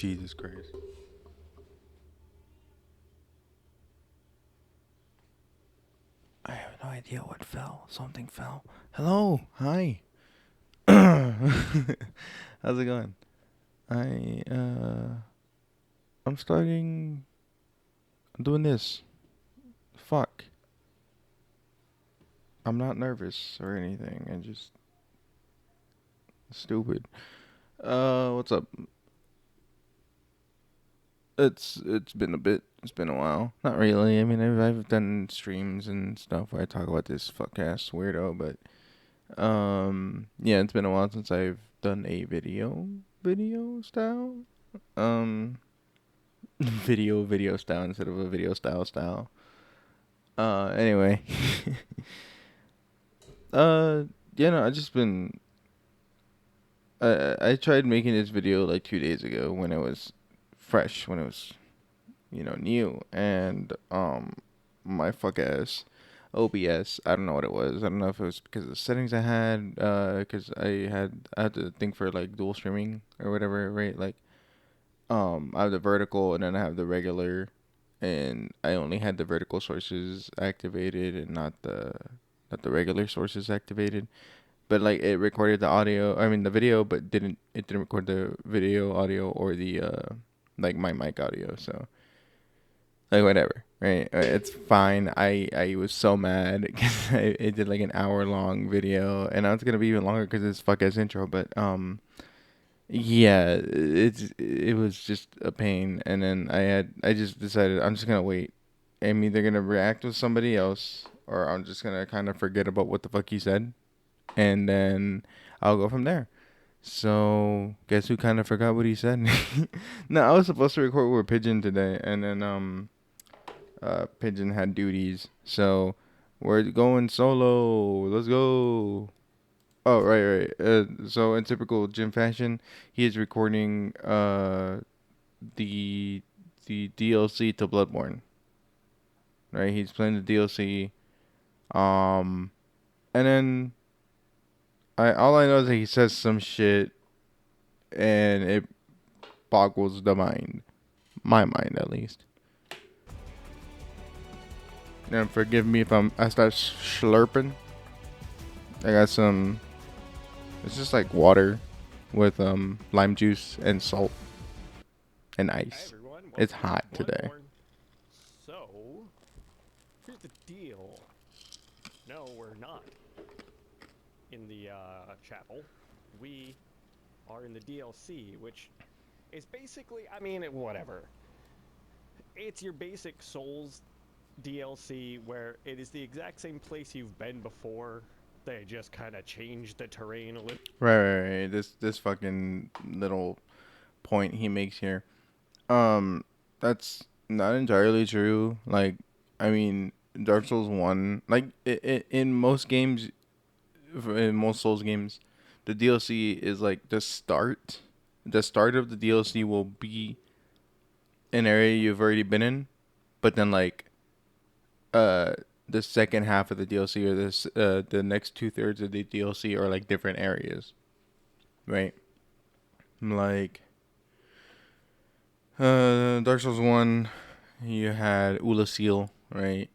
Jesus Christ. I have no idea what fell. Something fell. Hello. Hi. How's it going? I I'm starting I'm doing this. Fuck. I'm not nervous or anything. I just stupid. What's up? It's been a bit. It's been a while. Not really. I mean, I've done streams and stuff where I talk about this fuck ass weirdo, but yeah, it's been a while since I've done a video style. Um, video style instead of a video style. Anyway, uh, yeah, no, I just been. I tried making this video like 2 days ago when it was fresh, when it was new, and my fuck ass OBS. I don't know what it was. I don't know if it was because of the settings I had, because I had to think for like dual streaming or whatever, right? Like, I have the vertical and then I have the regular, and I only had the vertical sources activated and not the regular sources activated. But like it recorded the audio, I mean the video, but didn't record the video audio or the like my mic audio. So like whatever, right? It's fine. I was so mad because it did like an hour long video, and now it's gonna be even longer because it's fuck ass intro. But yeah, it was just a pain, and then I just decided I'm just gonna wait. I'm either gonna react with somebody else, or I'm just gonna kind of forget about what the fuck he said, and then I'll go from there. So guess who kind of forgot what he said? No, I was supposed to record with Pigeon today, and then Pigeon had duties, so we're going solo. Let's go. Oh, right. So in typical Jim fashion, he is recording the DLC to Bloodborne. Right, he's playing the DLC. Um, and then I all I know is that he says some shit, and it boggles the mind, my mind at least. And forgive me if I start slurping. I got some. It's just like water with lime juice and salt and Hey ice. everyone, It's welcome hot to today. Bloodborne. So, here's the deal. No, we're not in the chapel. We are in the DLC, which is basically, I mean, whatever. It's your basic Souls DLC where it is the exact same place you've been before. They just kind of changed the terrain a little. Right. This fucking little point he makes here. That's not entirely true. Like, I mean, Dark Souls 1, like in most games, in most Souls games, the DLC is like the start. The start of the DLC will be an area you've already been in, but then like uh the second half of the DLC or the next 2/3 of the DLC are like different areas, right? Like Dark Souls 1, you had Ula Seal, right?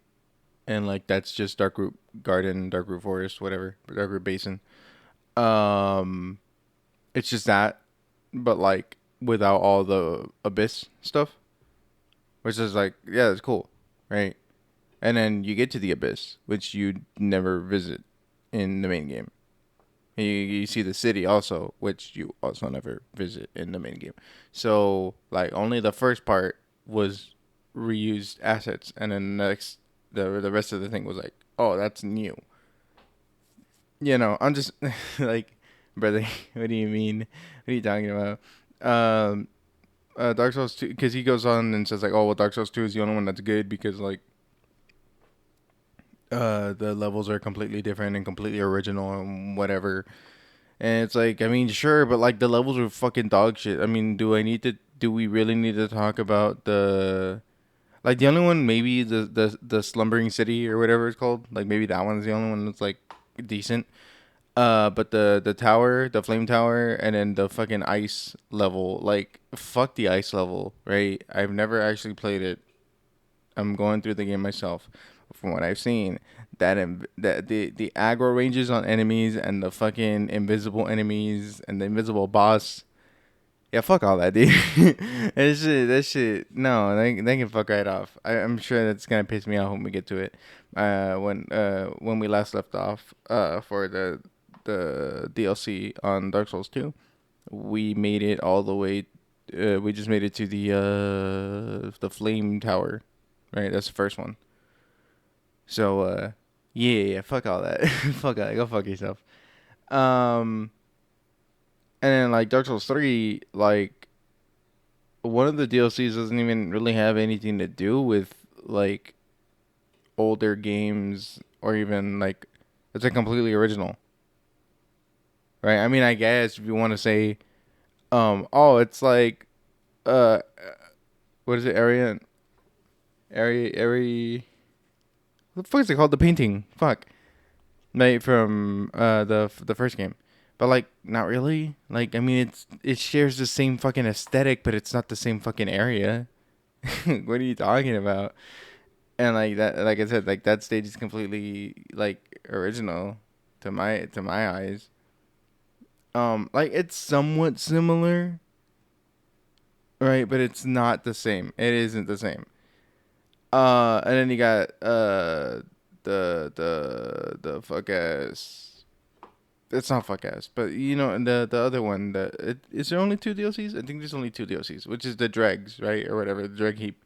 And like that's just Darkroot Garden, Darkroot Forest, whatever, Darkroot Basin. Um, it's just that, but like without all the abyss stuff, which is like yeah, it's cool, right? And then you get to the abyss, which you never visit in the main game. You see the city also, which you also never visit in the main game. So like only the first part was reused assets, and then the rest of the thing was like, oh, that's new. I'm just like, brother, what do you mean? What are you talking about? Um, Dark Souls 2, because he goes on and says like, oh well, Dark Souls 2 is the only one that's good because like the levels are completely different and completely original and whatever. And it's like, I mean, sure, but like the levels are fucking dog shit. I mean, do we really need to talk about like the only one, maybe the slumbering city or whatever it's called. Like maybe that one's the only one that's like decent. But the tower, the flame tower, and then the fucking ice level, like fuck the ice level, right? I've never actually played it. I'm going through the game myself. From what I've seen, that the aggro ranges on enemies and the fucking invisible enemies and the invisible boss. Yeah, fuck all that, dude. That shit. No, they can fuck right off. I'm sure that's gonna piss me off when we get to it. When we last left off, for the DLC on Dark Souls 2, we made it all the way. We just made it to the flame tower, right? That's the first one. So yeah, fuck all that. Fuck all that. Go fuck yourself. Um, and then like Dark Souls 3, like one of the DLCs doesn't even really have anything to do with like older games or even like it's a completely original, right? I mean, I guess if you want to say, oh, it's like, uh, what is it? Area. What the fuck is it called? The painting. Fuck. Right from the first game, but like not really. Like I mean, it shares the same fucking aesthetic, but it's not the same fucking area. What are you talking about? And like that, like I said, like that stage is completely like original to my eyes. Like it's somewhat similar, right? But it's not the same. It isn't the same. And then you got the fuck ass. It's not fuck ass, but you know, and the other one, is there only two DLCs? I think there's only two DLCs, which is the dregs, right, or whatever, the dreg heap.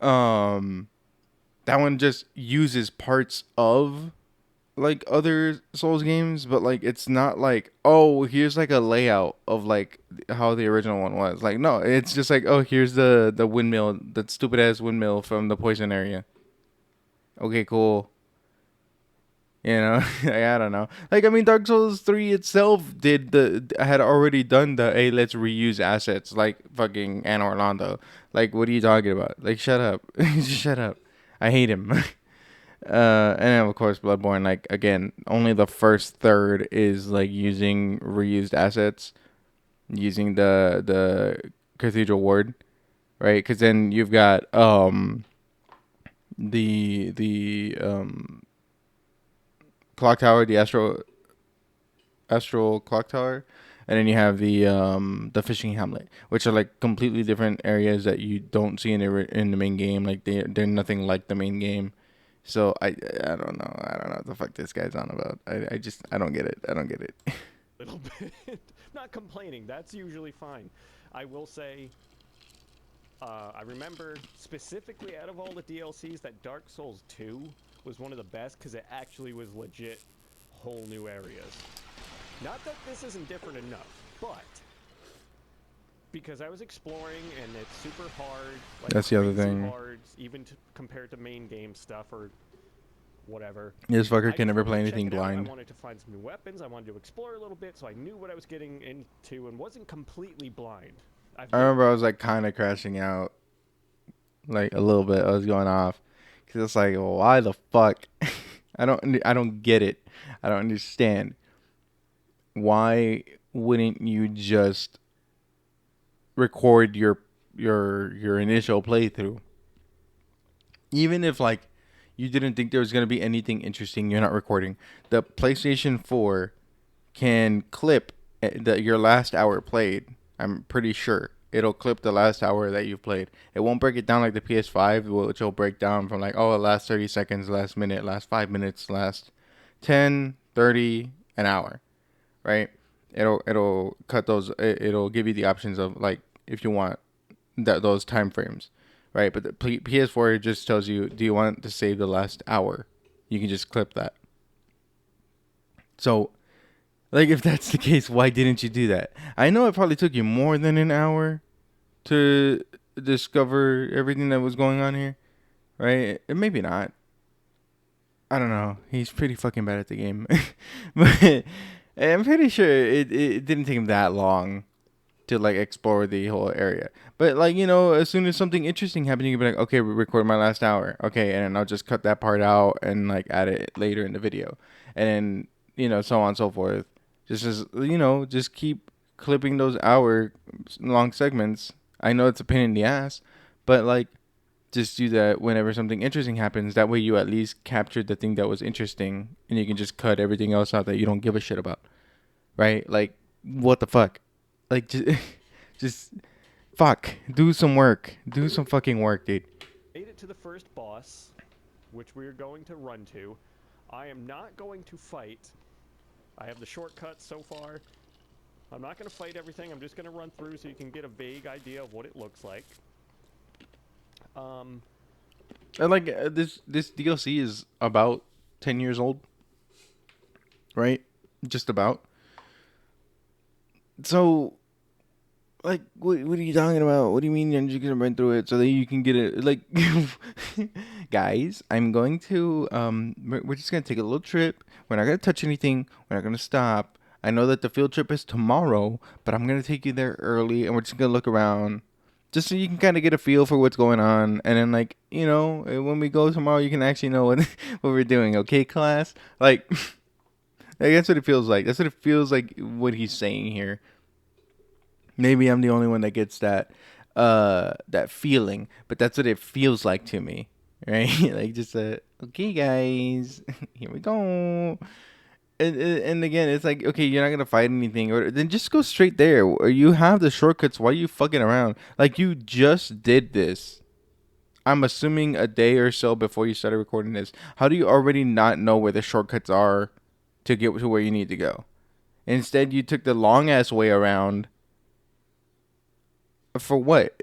Um, that one just uses parts of like other Souls games, but like it's not like, oh, here's like a layout of like how the original one was. Like no, it's just like, oh, here's the windmill, that stupid ass windmill from the poison area. Okay, cool. You know, I don't know. Like I mean, Dark Souls 3 itself had already done the, hey, let's reuse assets like fucking Anne Orlando. Like what are you talking about? Like shut up. Just shut up. I hate him. And then of course Bloodborne, like again, only the first third is like using reused assets, using the Cathedral Ward, right? Because then you've got the clock tower, the astral clock tower, and then you have the fishing hamlet, which are like completely different areas that you don't see in the main game. Like they're nothing like the main game. So I don't know. I don't know what the fuck this guy's on about. I just I don't get it. I don't get it. Little bit. Not complaining. That's usually fine. I will say, I remember specifically out of all the DLCs that Dark Souls 2 was one of the best because it actually was legit whole new areas. Not that this isn't different enough, but because I was exploring and it's super hard, like That's the other crazy thing. hard, even compared to main game stuff or whatever. This fucker I can just never wanted play to check anything it out. I blind. wanted to find some new weapons. I wanted to explore a little bit, so I knew what I was getting into and wasn't completely blind. I remember I was like kind of crashing out, like a little bit. I was going off because it's like, well, why the fuck? I don't get it. I don't understand. Why wouldn't you just record your initial playthrough? Even if like you didn't think there was gonna be anything interesting, you're not recording. The PlayStation 4 can clip your last hour played. I'm pretty sure it'll clip the last hour that you've played. It won't break it down like the PS5, which will break down from like, oh, the last 30 seconds, last minute, last 5 minutes, last 10, 30, an hour, right? It'll cut those. It'll give you the options of like if you want those time frames, right? But the PS4 just tells you, do you want to save the last hour? You can just clip that. So like, if that's the case, why didn't you do that? I know it probably took you more than an hour to discover everything that was going on here, right? Maybe not. I don't know. He's pretty fucking bad at the game. But I'm pretty sure it didn't take him that long to, like, explore the whole area. But, like, you know, as soon as something interesting happened, you can be like, okay, we record my last hour. Okay, and then I'll just cut that part out and, like, add it later in the video. And then so on and so forth. Just as just keep clipping those hour long segments. I know it's a pain in the ass, but like just do that whenever something interesting happens. That way you at least captured the thing that was interesting, and you can just cut everything else out that you don't give a shit about, right? Like what the fuck? Like just just fuck. Do some work. Do some fucking work, dude. Made it to the first boss, which we're going to run to. I am not going to fight. I have the shortcuts so far. I'm not going to fight everything. I'm just going to run through so you can get a vague idea of what it looks like. And like this DLC is about 10 years old, right? Just about. So, like, what are you talking about? What do you mean you're just gonna run through it so that you can get it? Like, guys, I'm going to we're just gonna take a little trip. We're not gonna touch anything. We're not gonna stop. I know that the field trip is tomorrow, but I'm gonna take you there early, and we're just gonna look around, just so you can kind of get a feel for what's going on, and then like when we go tomorrow, you can actually know what what we're doing. Okay, class? Like, that's what it feels like. That's what it feels like. What he's saying here. Maybe I'm the only one that gets that feeling, but that's what it feels like to me, right? Like just okay, guys, here we go. And again, it's like, okay, you're not gonna fight anything, or then just go straight there. Or you have the shortcuts. Why are you fucking around? Like you just did this. I'm assuming a day or so before you started recording this. How do you already not know where the shortcuts are to get to where you need to go? Instead, you took the long ass way around. For what?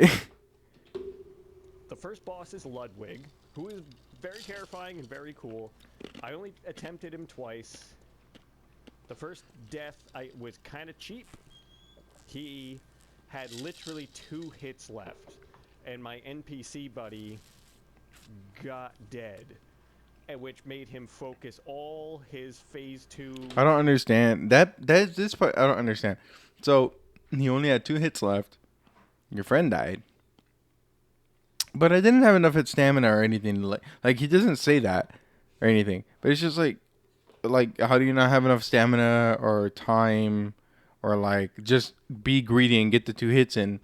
The first boss is Ludwig, who is very terrifying and very cool. I only attempted him twice. The first death was kind of cheap. He had literally 2 hits left, and my NPC buddy got dead, and which made him focus all his phase 2. I don't understand. That's this part I don't understand. So he only had 2 hits left. Your friend died. But I didn't have enough hit stamina or anything. Like he doesn't say that or anything. But it's just like how do you not have enough stamina or time, or like just be greedy and get the 2 hits in?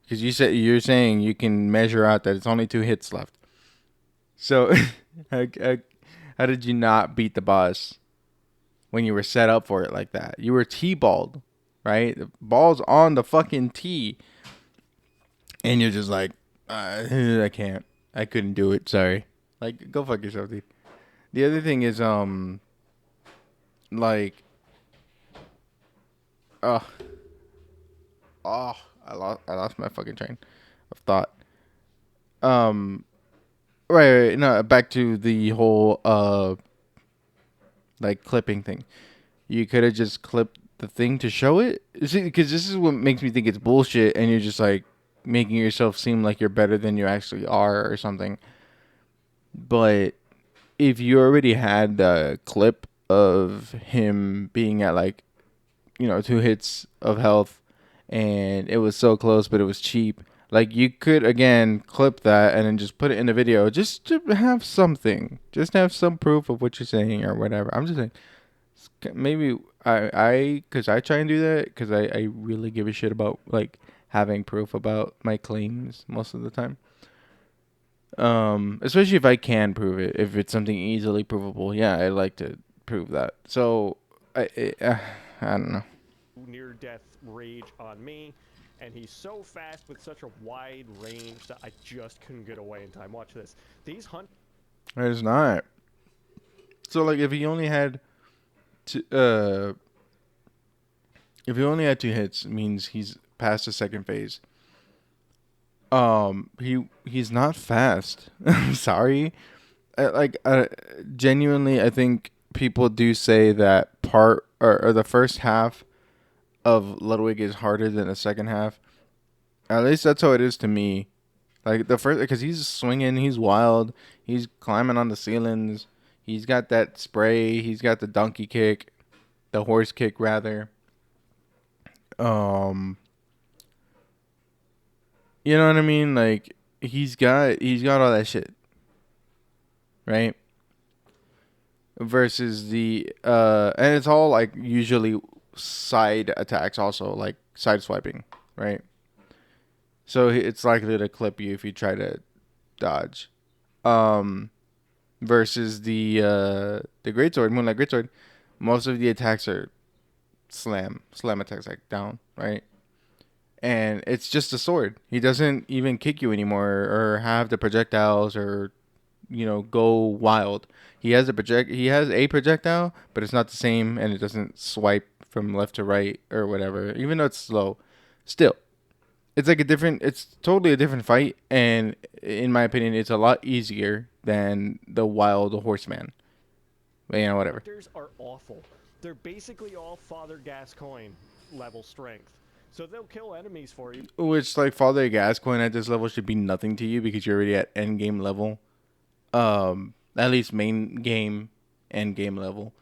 Because you're saying you can measure out that it's only 2 hits left. So how did you not beat the boss when you were set up for it like that? You were T-balled, right? The ball's on the fucking tee. And you're just like, I can't. I couldn't do it. Sorry. Like, go fuck yourself, dude. The other thing is, like, oh, I lost my fucking train of thought. Right. No, back to the whole, like, clipping thing. You could have just clipped the thing to show it. See, because this is what makes me think it's bullshit, and you're just like making yourself seem like you're better than you actually are or something. But if you already had the clip of him being at like 2 hits of health, and it was so close but it was cheap, like you could again clip that and then just put it in the video just to have something, just have some proof of what you're saying or whatever. I'm just saying, maybe because I try and do that because I really give a shit about like having proof about my claims most of the time. Especially if I can prove it, if it's something easily provable. Yeah, I like to prove that. So I don't know. Near-death rage on me, and he's so fast with such a wide range that I just couldn't get away in time. Watch this. These hunt. It's not. So like, if he only had, if he only had 2 hits, it means he's past the second phase. He's not fast. I'm sorry. Genuinely, I think people do say that part or the first half of Ludwig is harder than the second half. At least that's how it is to me. Like the first, because he's swinging, he's wild, he's climbing on the ceilings, he's got that spray, he's got the donkey kick, the horse kick rather. Um, you know what I mean? Like he's got all that shit, right? versus the and it's all like usually side attacks also, like side swiping, right? So it's likely to clip you if you try to dodge. Um Versus the greatsword, Moonlight Greatsword, most of the attacks are slam attacks, like down, right? And it's just a sword. He doesn't even kick you anymore or have the projectiles or go wild. He has a projectile, but it's not the same, and it doesn't swipe from left to right or whatever. Even though it's slow, still, it's totally a different fight, and in my opinion, it's a lot easier than the wild horseman. But, whatever. Characters are awful. They're basically all Father Gascoigne level strength. So they'll kill enemies for you. Which, like, Father Gascoigne at this level should be nothing to you because you're already at end game level. At least main game, end game level.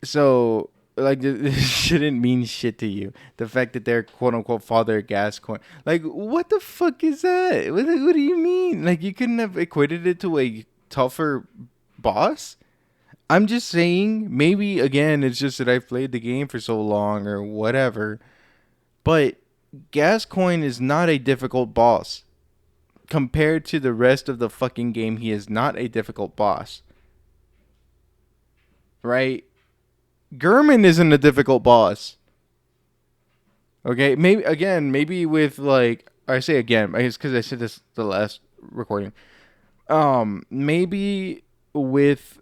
So, like, this shouldn't mean shit to you. The fact that they're quote unquote Father Gascoigne, like, what the fuck is that? What do you mean? Like, you couldn't have equated it to a tougher boss? I'm just saying, maybe again, it's just that I've played the game for so long or whatever. But Gascoigne is not a difficult boss. Compared to the rest of the fucking game, he is not a difficult boss. Right? Gurman isn't a difficult boss. Okay, maybe with like I say again, I guess because I said this the last recording. Maybe with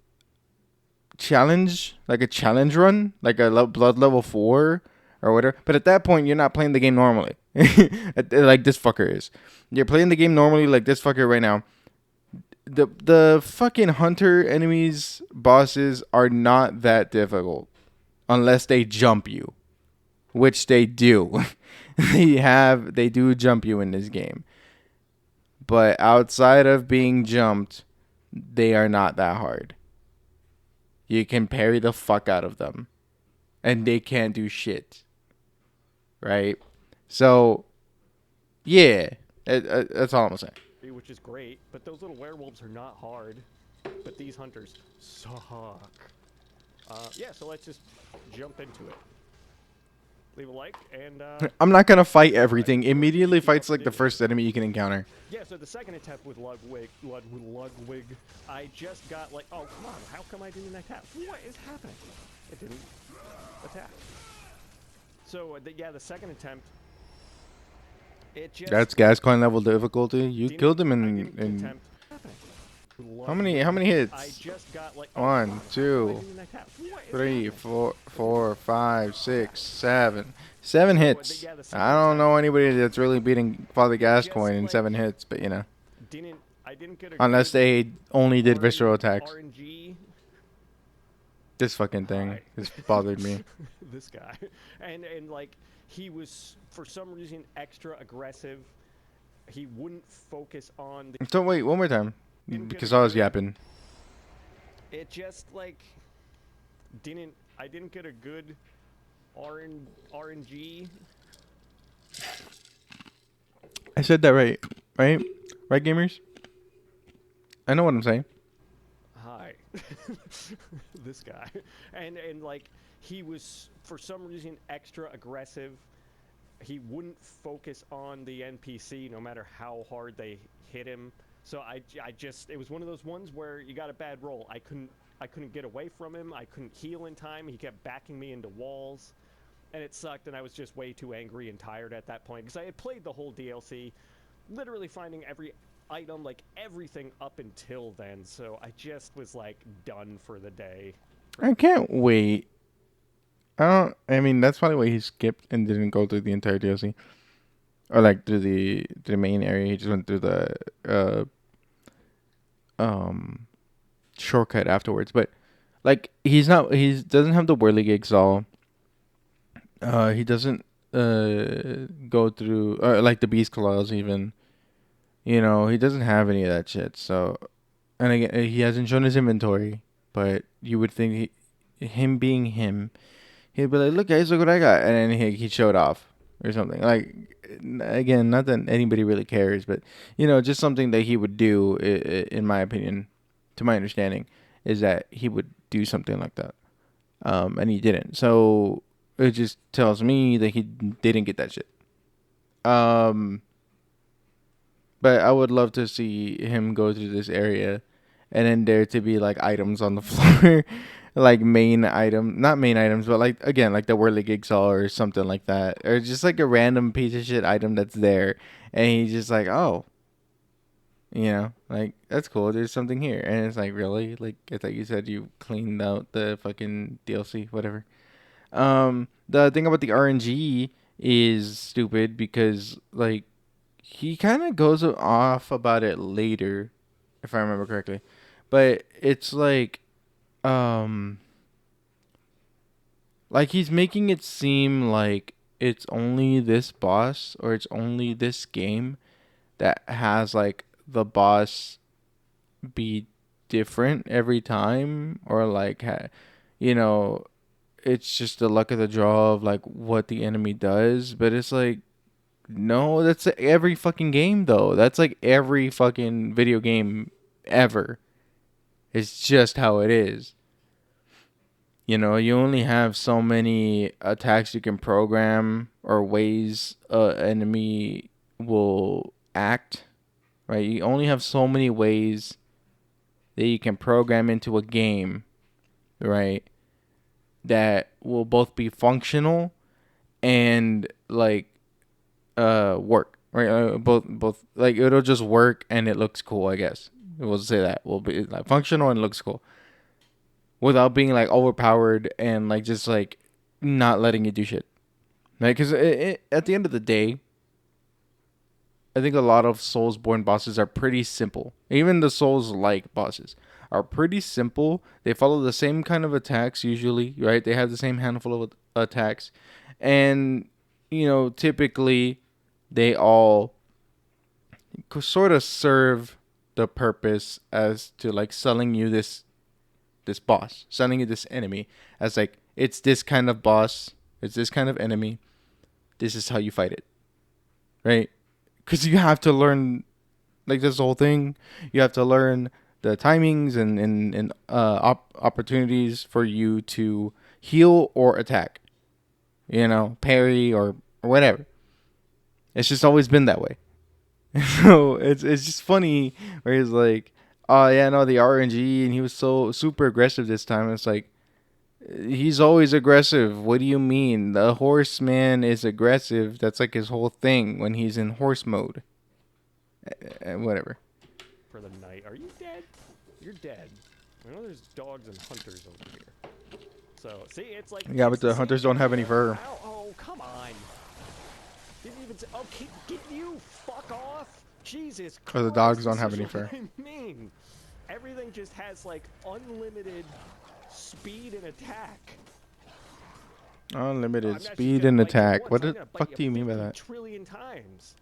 challenge, like a challenge run, like a blood level 4 or whatever. But at that point, you're not playing the game normally, like this fucker is. You're playing the game normally, like this fucker right now. The fucking hunter enemies bosses are not that difficult unless they jump you, which they do. They do jump you in this game. But outside of being jumped, they are not that hard. You can parry the fuck out of them. And they can't do shit. Right? So, yeah. That's all I'm saying. Which is great, but those little werewolves are not hard. But these hunters suck. Yeah, so let's just jump into it. Leave a like, and I'm not gonna fight everything. Immediately fights like the first enemy you can encounter. yeah, so the second attempt with Ludwig, I just got like, oh come on, how come I didn't attack? What is happening? It didn't attack. So yeah, the second attempt, it just That's Gascoigne level difficulty. You killed him in how many hits? I just got like 1, 2, 3, 4, 4, 5, 6, 7. 7 hits. I don't know anybody that's really beating Father Gascoigne in 7 hits, but I didn't get a unless they only did visceral attacks. RNG. This fucking thing has bothered me. This guy, and like he was for some reason extra aggressive. He wouldn't focus on the. So wait, one more time, because I was yapping. It just like I didn't get a good RNG. I said that right, right, gamers. I know what I'm saying. Hi, this guy, and like he was for some reason extra aggressive. He wouldn't focus on the NPC no matter how hard they hit him. So I just it was one of those ones where you got a bad roll. I couldn't get away from him. I couldn't heal in time. He kept backing me into walls, and it sucked. And I was just way too angry and tired at that point because I had played the whole DLC, literally finding every item, like everything up until then. So I just was like done for the day. I can't wait. I mean, that's probably why he skipped and didn't go through the entire DLC, or like through the main area. He just went through the shortcut afterwards. But like, he doesn't have the whirligigs all. He doesn't go through like the beast claws even. He doesn't have any of that shit. So, and again, he hasn't shown his inventory, but you would think him being him, he'd be like, "Look, guys, look what I got," and then he showed off or something. Like, again, not that anybody really cares, but just something that he would do, in my opinion, to my understanding, is that he would do something like that. And he didn't. So it just tells me that he didn't get that shit. Um, but I would love to see him go through this area, and then there to be like items on the floor, like main item, not main items, but like again like the whirly jigsaw or something like that, or just like a random piece of shit item that's there, and he's just like, oh, like that's cool. There's something here, and it's like really, like I thought you said you cleaned out the fucking DLC, whatever. The thing about the RNG is stupid because like he kind of goes off about it later, if I remember correctly, but it's um like he's making it seem like it's only this boss or it's only this game that has like the boss be different every time, or like you know it's just the luck of the draw of like what the enemy does. But it's like, no, that's every fucking game though. That's like every fucking video game ever. It's just how it is. You only have so many attacks you can program or ways enemy will act, right? You only have so many ways that you can program into a game, right? That will both be functional and like work, right? Both like it'll just work and it looks cool, I guess. We'll say that will be like functional and looks cool without being like overpowered and like just like not letting you do shit, right? Because at the end of the day, I think a lot of Soulsborne bosses are pretty simple. Even the Souls-like bosses are pretty simple. They follow the same kind of attacks usually, right? They have the same handful of attacks, and typically they all sort of serve the purpose as to like selling you this boss, selling you this enemy as like it's this kind of boss, it's this kind of enemy. This is how you fight it, right? Because you have to learn like this whole thing. You have to learn the timings and opportunities for you to heal or attack. Parry or whatever. It's just always been that way. So it's just funny where he's like, oh yeah, no, the RNG, and he was so super aggressive this time. It's like he's always aggressive. What do you mean? The horseman is aggressive. That's like his whole thing when he's in horse mode. Whatever. For the night. Are you dead? You're dead. I know there's dogs and hunters over here. So, see, it's like... Yeah, it's but the hunters don't have any fur. Oh, come on. Didn't even say... Oh, get you fuck off. Jesus Christ. Or the dogs don't have any fur. I mean, everything just has, like, unlimited speed and attack. Unlimited speed and attack. What the fuck do you mean by that? Trillion times.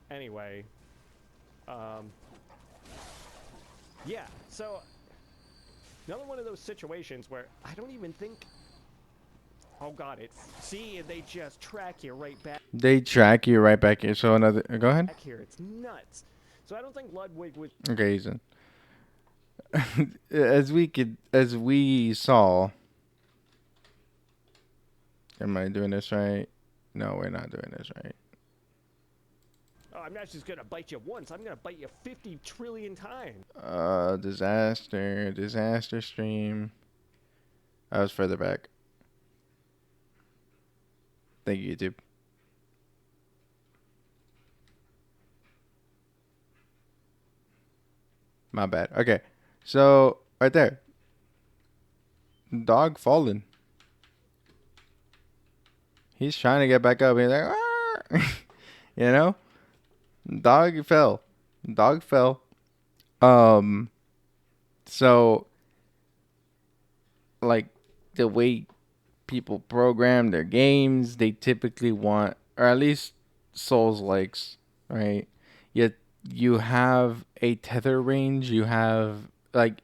Anyway, yeah, so another one of those situations where I don't even think, oh god, they just track you right back. They track you right back here. So another, go ahead. Back here, it's nuts. So I don't think Ludwig would. Okay, Ethan. as we saw. Am I doing this right? No, we're not doing this right. Oh, I'm not just gonna bite you once. I'm gonna bite you 50 trillion times. Disaster stream. I was further back. Thank you, YouTube. My bad. Okay, so right there. Dog fallen. He's trying to get back up. He's like, Dog fell. So like the way people program their games, they typically want, or at least Souls likes, right? Yet you have a tether range. You have like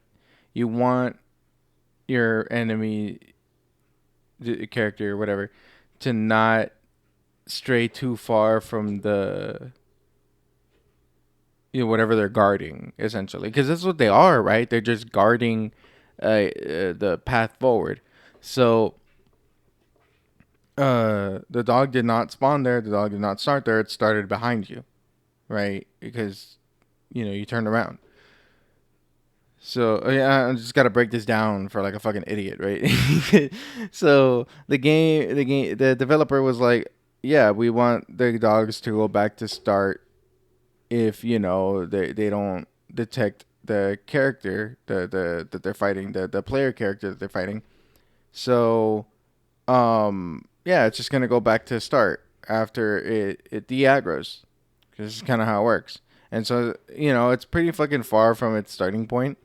you want your enemy character or whatever to not stray too far from the whatever they're guarding, essentially, because that's what they are, right? They're just guarding the path forward. So the dog did not spawn there. The dog did not start there. It started behind you, right? Because you turned around. So yeah, I just gotta break this down for like a fucking idiot, right? So the developer was like, yeah, we want the dogs to go back to start if they don't detect the character that they're fighting, the player character that they're fighting. So yeah, it's just gonna go back to start after it de-aggroes, because this is kind of how it works. And so it's pretty fucking far from its starting point,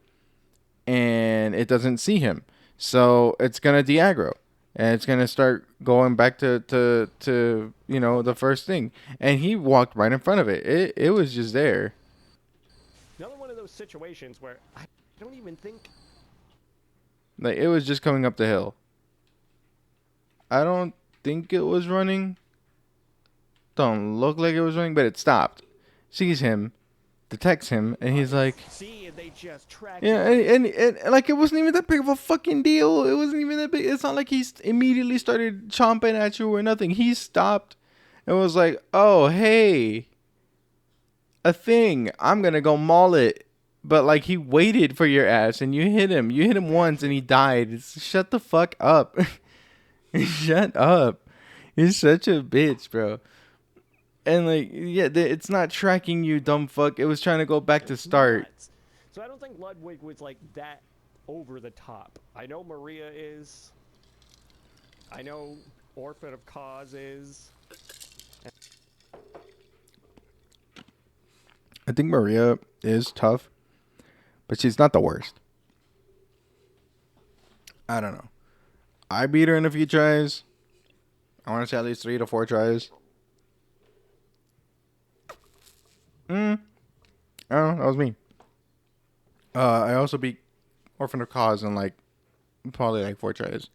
and it doesn't see him, so it's gonna de-aggro, and it's gonna start going back to the first thing. And he walked right in front of it. It was just there. Another one of those situations where I don't even think. Like, it was just coming up the hill. I don't think it was running. Don't look like it was running, but it stopped. Sees him, detects him, and he's like, See, they just track yeah, you. and like, it wasn't even that big of a fucking deal. It wasn't even that big. It's not like he immediately started chomping at you or nothing. He stopped and was like, oh, hey, a thing. I'm gonna go maul it. But like, he waited for your ass, and you hit him. You hit him once, and he died. Shut the fuck up. Shut up. You're such a bitch, bro. And like, yeah, it's not tracking you, dumb fuck. It was trying to go back to It's start. nuts. So I don't think Ludwig was like that over the top. I know Maria is. I know Orphan of Cause is. I think Maria is tough, but she's not the worst. I don't know. I beat her in a few tries. I want to say at least 3 to 4 tries. I don't know. That was me. I also beat Orphan of Cause in like probably like 4 tries.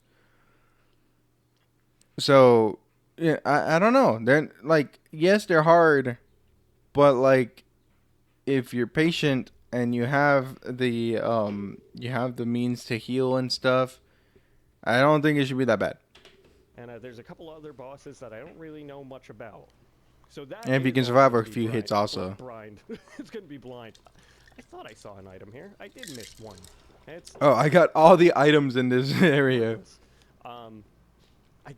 So yeah, I don't know. They're like, yes, they're hard, but like, if you're patient and you have the means to heal and stuff, I don't think it should be that bad. And there's a couple other bosses that I don't really know much about. So that And if you is can all survive going a to be few hits also. blind. It's going to be blind. I thought I saw an item here. I did miss one. It's Oh, I got all the items in this area. um, I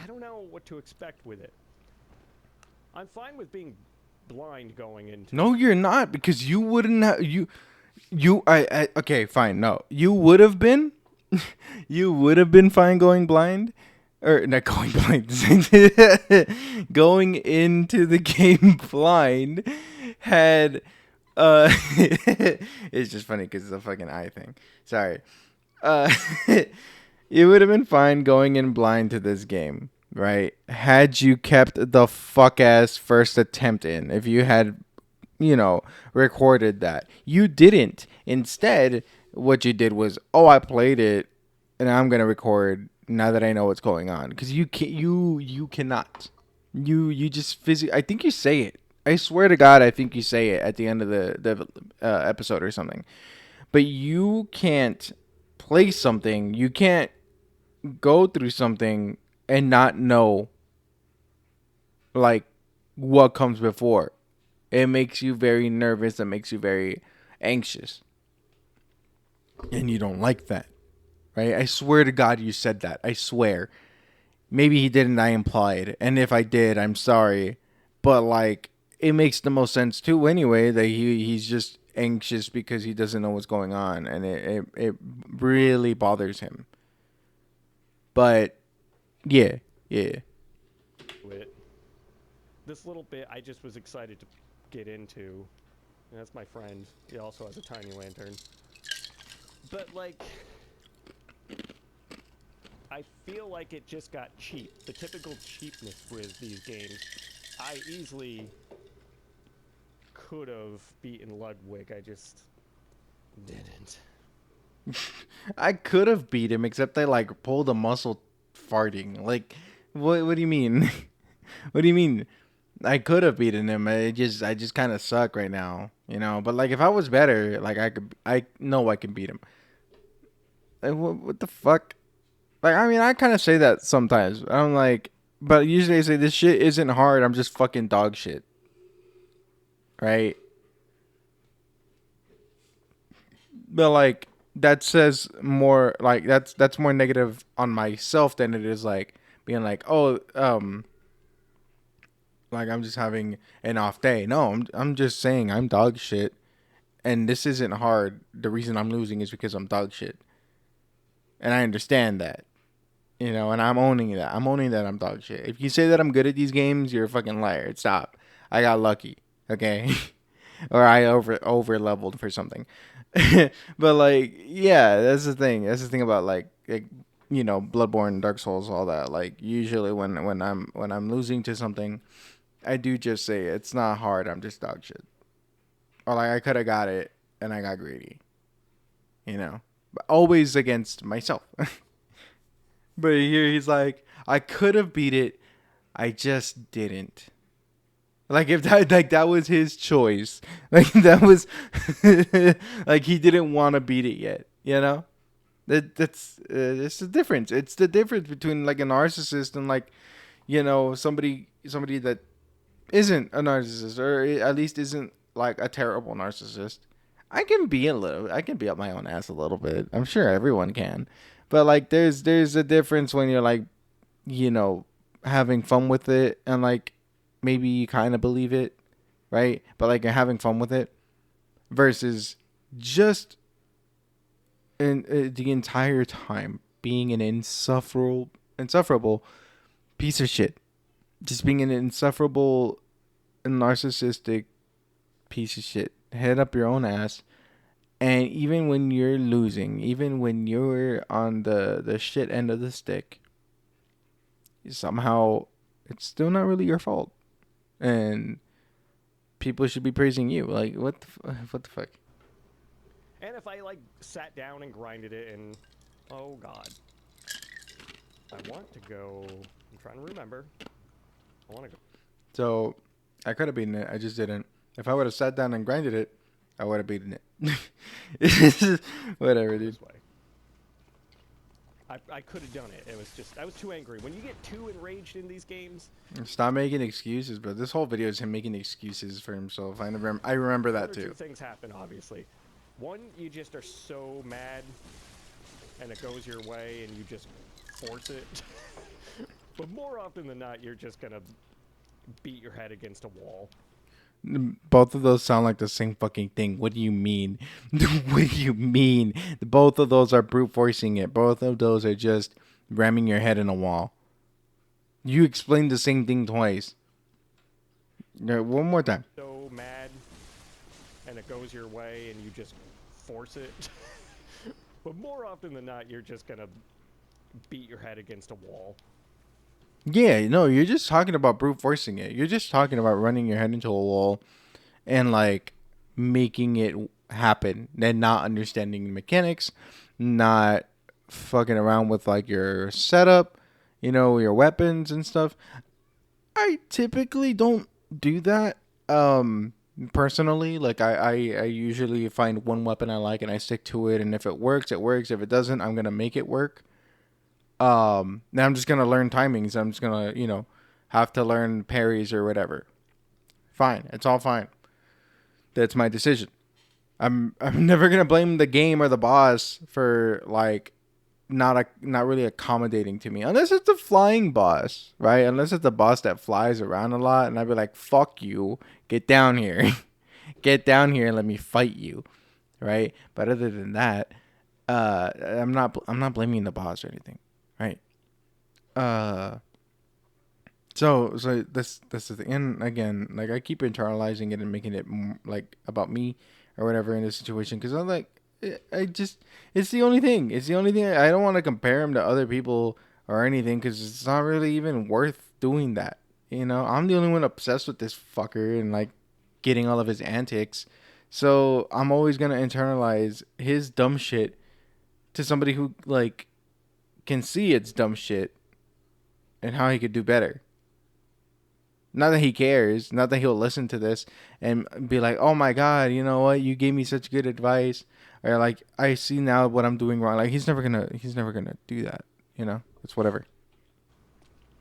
don't know what to expect with it. I'm fine with being blind going into. No, you're not, because you wouldn't have I okay, fine. No, you would have been, you would have been fine going blind, or not going blind, going into the game blind. Had it's just funny because it's a fucking eye thing. Sorry. Uh, you would have been fine going in blind to this game, right? Had you kept the fuck ass first attempt in, if you had, recorded that. You didn't. Instead, what you did was, oh, I played it, and I'm gonna record now that I know what's going on. Because you cannot. You just physically. I think you say it. I swear to God, I think you say it at the end of the episode or something. But you can't play something. You can't go through something and not know like what comes before. It makes you very nervous. It makes you very anxious. And you don't like that, right? I swear to God you said that. I swear. Maybe he didn't, I implied. And if I did, I'm sorry. But like, it makes the most sense too anyway, that he's just anxious because he doesn't know what's going on, and it really bothers him. But yeah, yeah. It. This little bit I just was excited to get into. And that's my friend. He also has a tiny lantern. But like, I feel like it just got cheap. The typical cheapness with these games. I easily could have beaten Ludwig. I just didn't. I could have beat him, except I like pulled a muscle farting. Like, what do you mean? What do you mean? I could have beaten him. I just kind of suck right now, But like, if I was better, like, I know I can beat him. Like, what the fuck? Like, I mean, I kind of say that sometimes. I'm like, but usually I say this shit isn't hard. I'm just fucking dog shit, right? But like that says more like that's more negative on myself than it is like being like, oh, like I'm just having an off day. No, I'm just saying I'm dog shit, and this isn't hard. The reason I'm losing is because I'm dog shit, and I understand that. You know, and I'm owning that. I'm owning that I'm dog shit. If you say that I'm good at these games, you're a fucking liar. Stop. I got lucky. Okay. Or I over leveled for something. But like, yeah, that's the thing. That's the thing about like you know, Bloodborne, Dark Souls, all that. Like usually when I'm losing to something, I do just say it's not hard. I'm just dog shit. Or like I could have got it and I got greedy. You know, but always against myself. But here he's like, I could have beat it, I just didn't. Like if that was his choice, like that was like he didn't want to beat it yet, you know. That's it's the difference. It's the difference between like a narcissist and like you know somebody that isn't a narcissist or at least isn't like a terrible narcissist. I can be up my own ass a little bit. I'm sure everyone can, but like there's a difference when you're like you know having fun with it and like maybe you kind of believe it, right? But like you're having fun with it versus just in the entire time being an insufferable piece of shit. Just being an insufferable narcissistic piece of shit. Head up your own ass. And even when you're losing, even when you're on the shit end of the stick, somehow it's still not really your fault. And people should be praising you. Like what the fuck? And if I like sat down and grinded it and oh god. I want to go I'm trying to remember. I want to go So I could have beaten it. I just didn't. If I would have sat down and grinded it, I would have beaten it. Whatever, dude. this way. I could have done it. It was just I was too angry. When you get too enraged in these games, Stop making excuses, bro. This whole video is him making excuses for himself. I remember that one or two too. things happen obviously. One, you just are so mad and it goes your way and you just force it. But more often than not, you're just gonna beat your head against a wall. Both of those sound like the same fucking thing. What do you mean? What do you mean? Both of those are brute forcing it. Both of those are just ramming your head in a wall. You explained the same thing twice. One more time. So mad and it goes your way and you just force it. But more often than not, you're just gonna beat your head against a wall. Yeah, no, you're just talking about brute forcing it. You're just talking about running your head into a wall and like making it happen and not understanding the mechanics, not fucking around with like your setup, you know, your weapons and stuff. I typically don't do that. Personally, like I usually find one weapon I like and I stick to it, and if it works, it works. If it doesn't, I'm gonna make it work. Now I'm just gonna learn timings. I'm just gonna, you know, have to learn parries or whatever. Fine, it's all fine. That's my decision. I'm never gonna blame the game or the boss for like not really accommodating to me unless it's a flying boss, right? Unless it's a boss that flies around a lot, and I'd be like, "Fuck you, get down here, get down here, and let me fight you," right? But other than that, I'm not blaming the boss or anything, right? Uh, so that's the thing. And again, like I keep internalizing it and making it like about me or whatever in this situation because I'm like, I just it's the only thing. It's the only thing. I don't want to compare him to other people or anything because it's not really even worth doing that. You know, I'm the only one obsessed with this fucker and like getting all of his antics. So I'm always gonna internalize his dumb shit to somebody who like can see it's dumb shit and how he could do better. Not that he cares. Not that he'll listen to this and be like, "Oh my god, you know what? You gave me such good advice." Or like, "I see now what I'm doing wrong." Like he's never gonna do that. You know, it's whatever.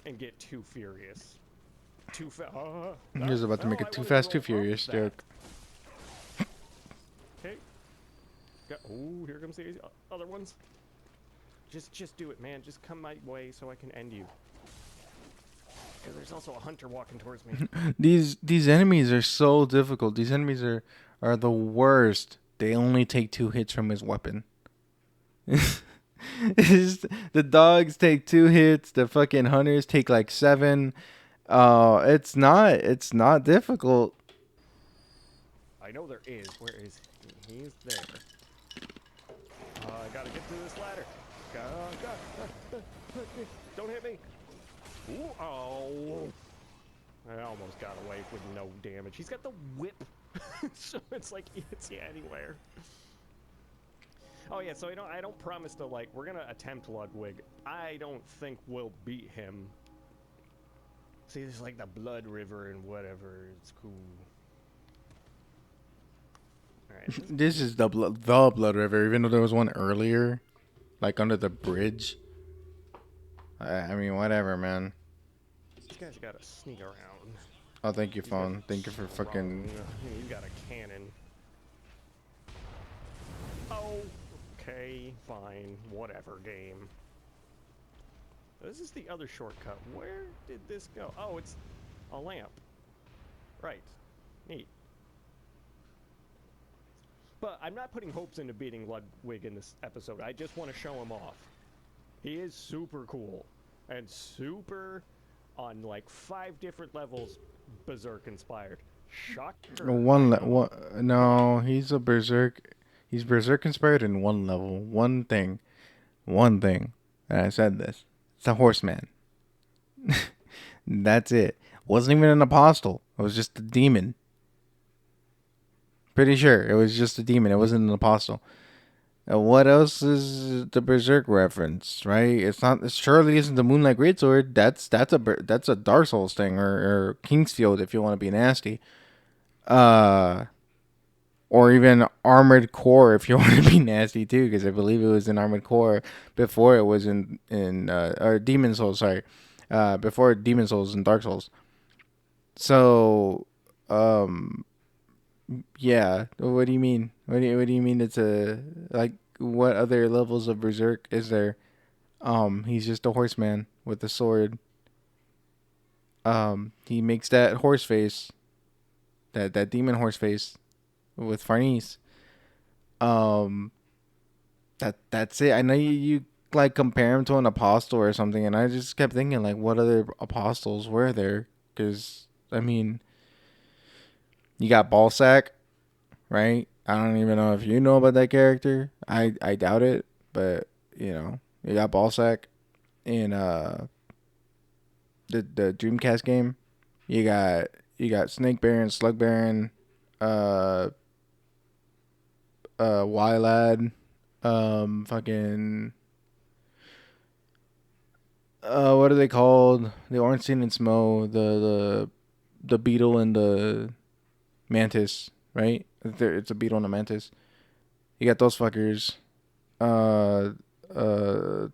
And get too furious. Too fast. He was about to make No, a I Too wanted to Fast, Too roll up Furious that. joke. Okay. Oh, here comes the other ones. Just do it, man. Just come my way so I can end you. Because there's also a hunter walking towards me. These enemies are so difficult. These enemies are the worst. They only take 2 hits from his weapon. The dogs take 2 hits. The fucking hunters take like 7. It's not difficult. I know there is. Where is he? He's there. I gotta get through this ladder. Don't hit me. Ooh, oh. I almost got away with no damage. He's got the whip. So it's like he hits you anywhere. Oh yeah, so I don't promise to like we're gonna attempt Ludwig. I don't think we'll beat him. See, there's like the blood river and whatever. It's cool. Alright. This is the blood river, even though there was one earlier, like under the bridge. I mean, whatever, man. This guy's gotta sneak around. Oh, thank you, phone. Thank you for fucking. He's got a cannon. Oh, okay, fine, whatever, game. This is the other shortcut. Where did this go? Oh, it's a lamp. Right. Neat. But I'm not putting hopes into beating Ludwig in this episode. I just want to show him off. He is super cool. And super, on like 5 different levels, Berserk inspired. Shocker. No, he's a berserk. He's berserk inspired in one level. One thing. And I said this. It's a horseman. That's it. Wasn't even an apostle. It was just a demon. Pretty sure it was just a demon. It wasn't an apostle. What else is the berserk reference? Right? It's not. It surely isn't the Moonlight Greatsword. That's a Dark Souls thing, or Kingsfield if you want to be nasty. Or even Armored Core if you want to be nasty too, because I believe it was in Armored Core before it was in or Demon Souls. Sorry, before Demon Souls and Dark Souls. So, yeah. What do you mean? What do you mean? It's a like what other levels of Berserk is there? He's just a horseman with a sword. He makes that horse face, that demon horse face, with Farnese. Um, that's it. I know you like compare him to an apostle or something, and I just kept thinking like, what other apostles were there? Because I mean, you got Ballsack, right? I don't even know if you know about that character. I doubt it, but you got Ballsack in the Dreamcast game. You got Snake Baron, Slug Baron, uh Y-Lad, fucking what are they called? The Ornstein and Smo, the beetle and the mantis, right? It's a beetle and a mantis. You got those fuckers.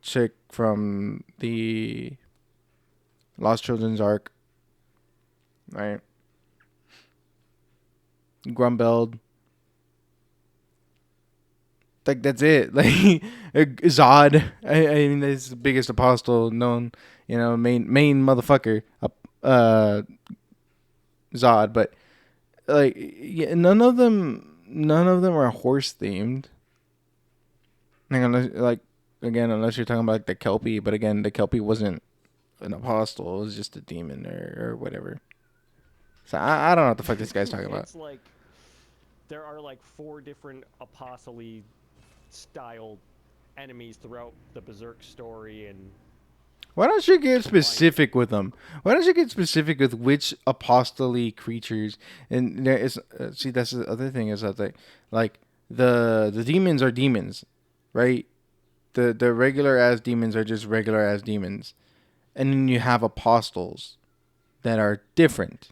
Chick from the Lost Children's Ark, right? Grumbeld. Like that's it. Like Zod. I mean, that's the biggest apostle known. Main motherfucker. Uh, Zod. But like, yeah, none of them are horse themed. Like, unless you're talking about like the Kelpie. But again, the Kelpie wasn't an apostle. It was just a demon or whatever. So I don't know what the fuck this guy's talking about. It's like there are like 4 different apostle-y style enemies throughout the Berserk story, and Why don't you get specific with them? Why don't you get specific with which apostolic creatures? And there is see that's the other thing is that like the demons are demons, right? The regular ass demons are just regular ass demons, and then you have apostles that are different.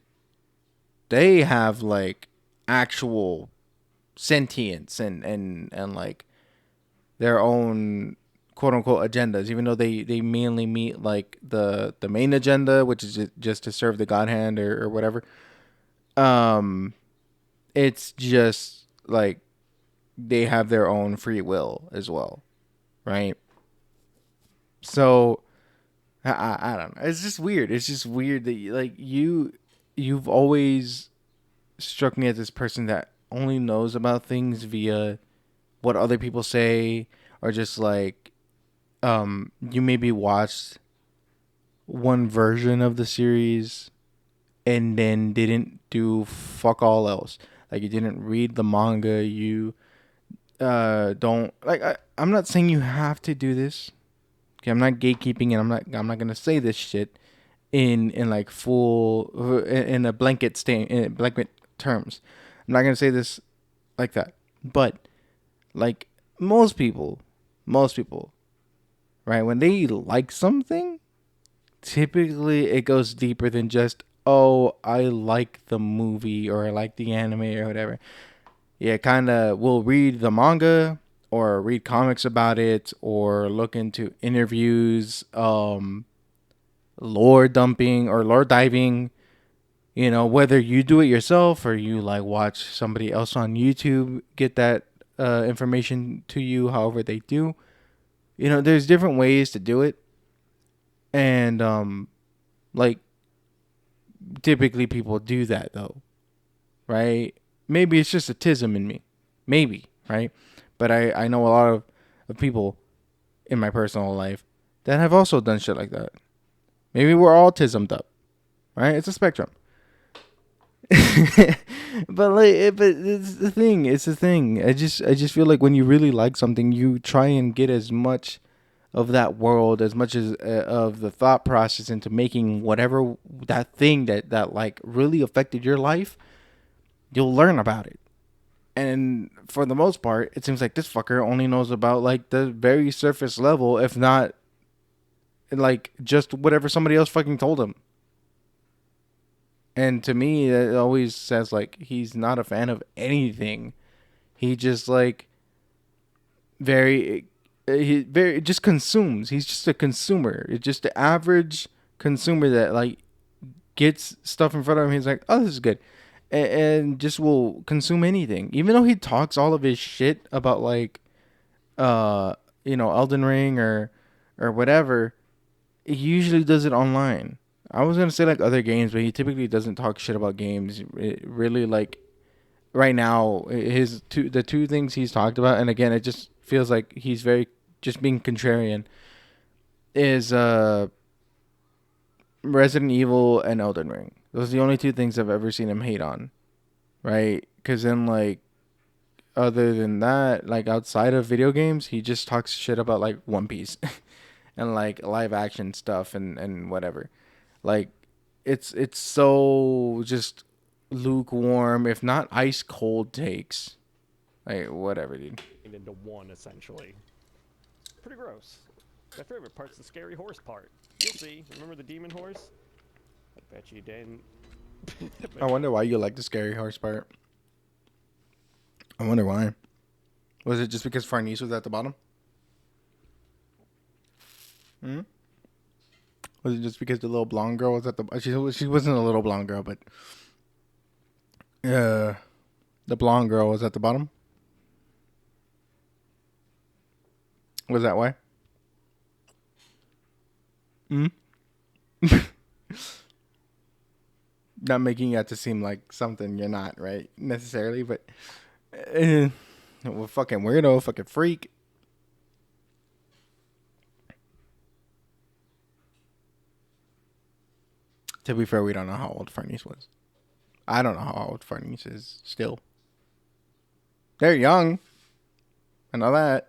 They have like actual sentience and like their own quote unquote agendas, even though they mainly meet like the main agenda, which is just to serve the God Hand or whatever. Um, it's just like they have their own free will as well, right? So I don't know. It's just weird. It's just weird that like you've always struck me as this person that only knows about things via what other people say, or just like you maybe watched one version of the series and then didn't do fuck all else. Like you didn't read the manga. You don't like. I'm not saying you have to do this. Okay, I'm not gatekeeping, and I'm not gonna say this shit in like full in a blanket stain in blanket terms. I'm not gonna say this like that. But like most people, right? When they like something, typically it goes deeper than just, oh, I like the movie or I like the anime or whatever. Yeah, kind of will read the manga or read comics about it or look into interviews, lore dumping or lore diving. You know, whether you do it yourself or you like watch somebody else on YouTube get that information to you, however they do. You know, there's different ways to do it, and like typically people do that though, right? Maybe it's just a tism in me, maybe, right? But I know a lot of people in my personal life that have also done shit like that. Maybe we're all tismed up, right? It's a spectrum. But it's the thing. It's the thing. I just feel like when you really like something, you try and get as much of that world, as much as of the thought process into making whatever that thing that like really affected your life. You'll learn about it. And for the most part, it seems like this fucker only knows about like the very surface level, if not like just whatever somebody else fucking told him. And to me, it always says like he's not a fan of anything. He just like very, he very just consumes. He's just a consumer. It's just the average consumer that like gets stuff in front of him. He's like, oh, this is good, and just will consume anything. Even though he talks all of his shit about like, uh, Elden Ring or whatever, he usually does it online. I was gonna say like other games, but he typically doesn't talk shit about games. It really like right now the two things he's talked about, and again, it just feels like he's very just being contrarian. Is Resident Evil and Elden Ring. Those are the only two things I've ever seen him hate on, right? Because then like other than that, like outside of video games, he just talks shit about like One Piece and like live action stuff and whatever. Like it's so just lukewarm, if not ice cold takes. Like whatever, dude. into one essentially. Pretty gross. My favorite part's the scary horse part. You'll see. Remember the demon horse? I bet you didn't. I wonder why you like the scary horse part. I wonder why. Was it just because Farnese was at the bottom? Hmm? Was it just because the little blonde girl was at the... She wasn't a little blonde girl, but... the blonde girl was at the bottom? Was that why? Hmm? Not making you have to seem like something you're not, right? Necessarily, but... well, fucking weirdo, fucking freak. To be fair, we don't know how old Farnese was. I don't know how old Farnese is still. They're young. I know that.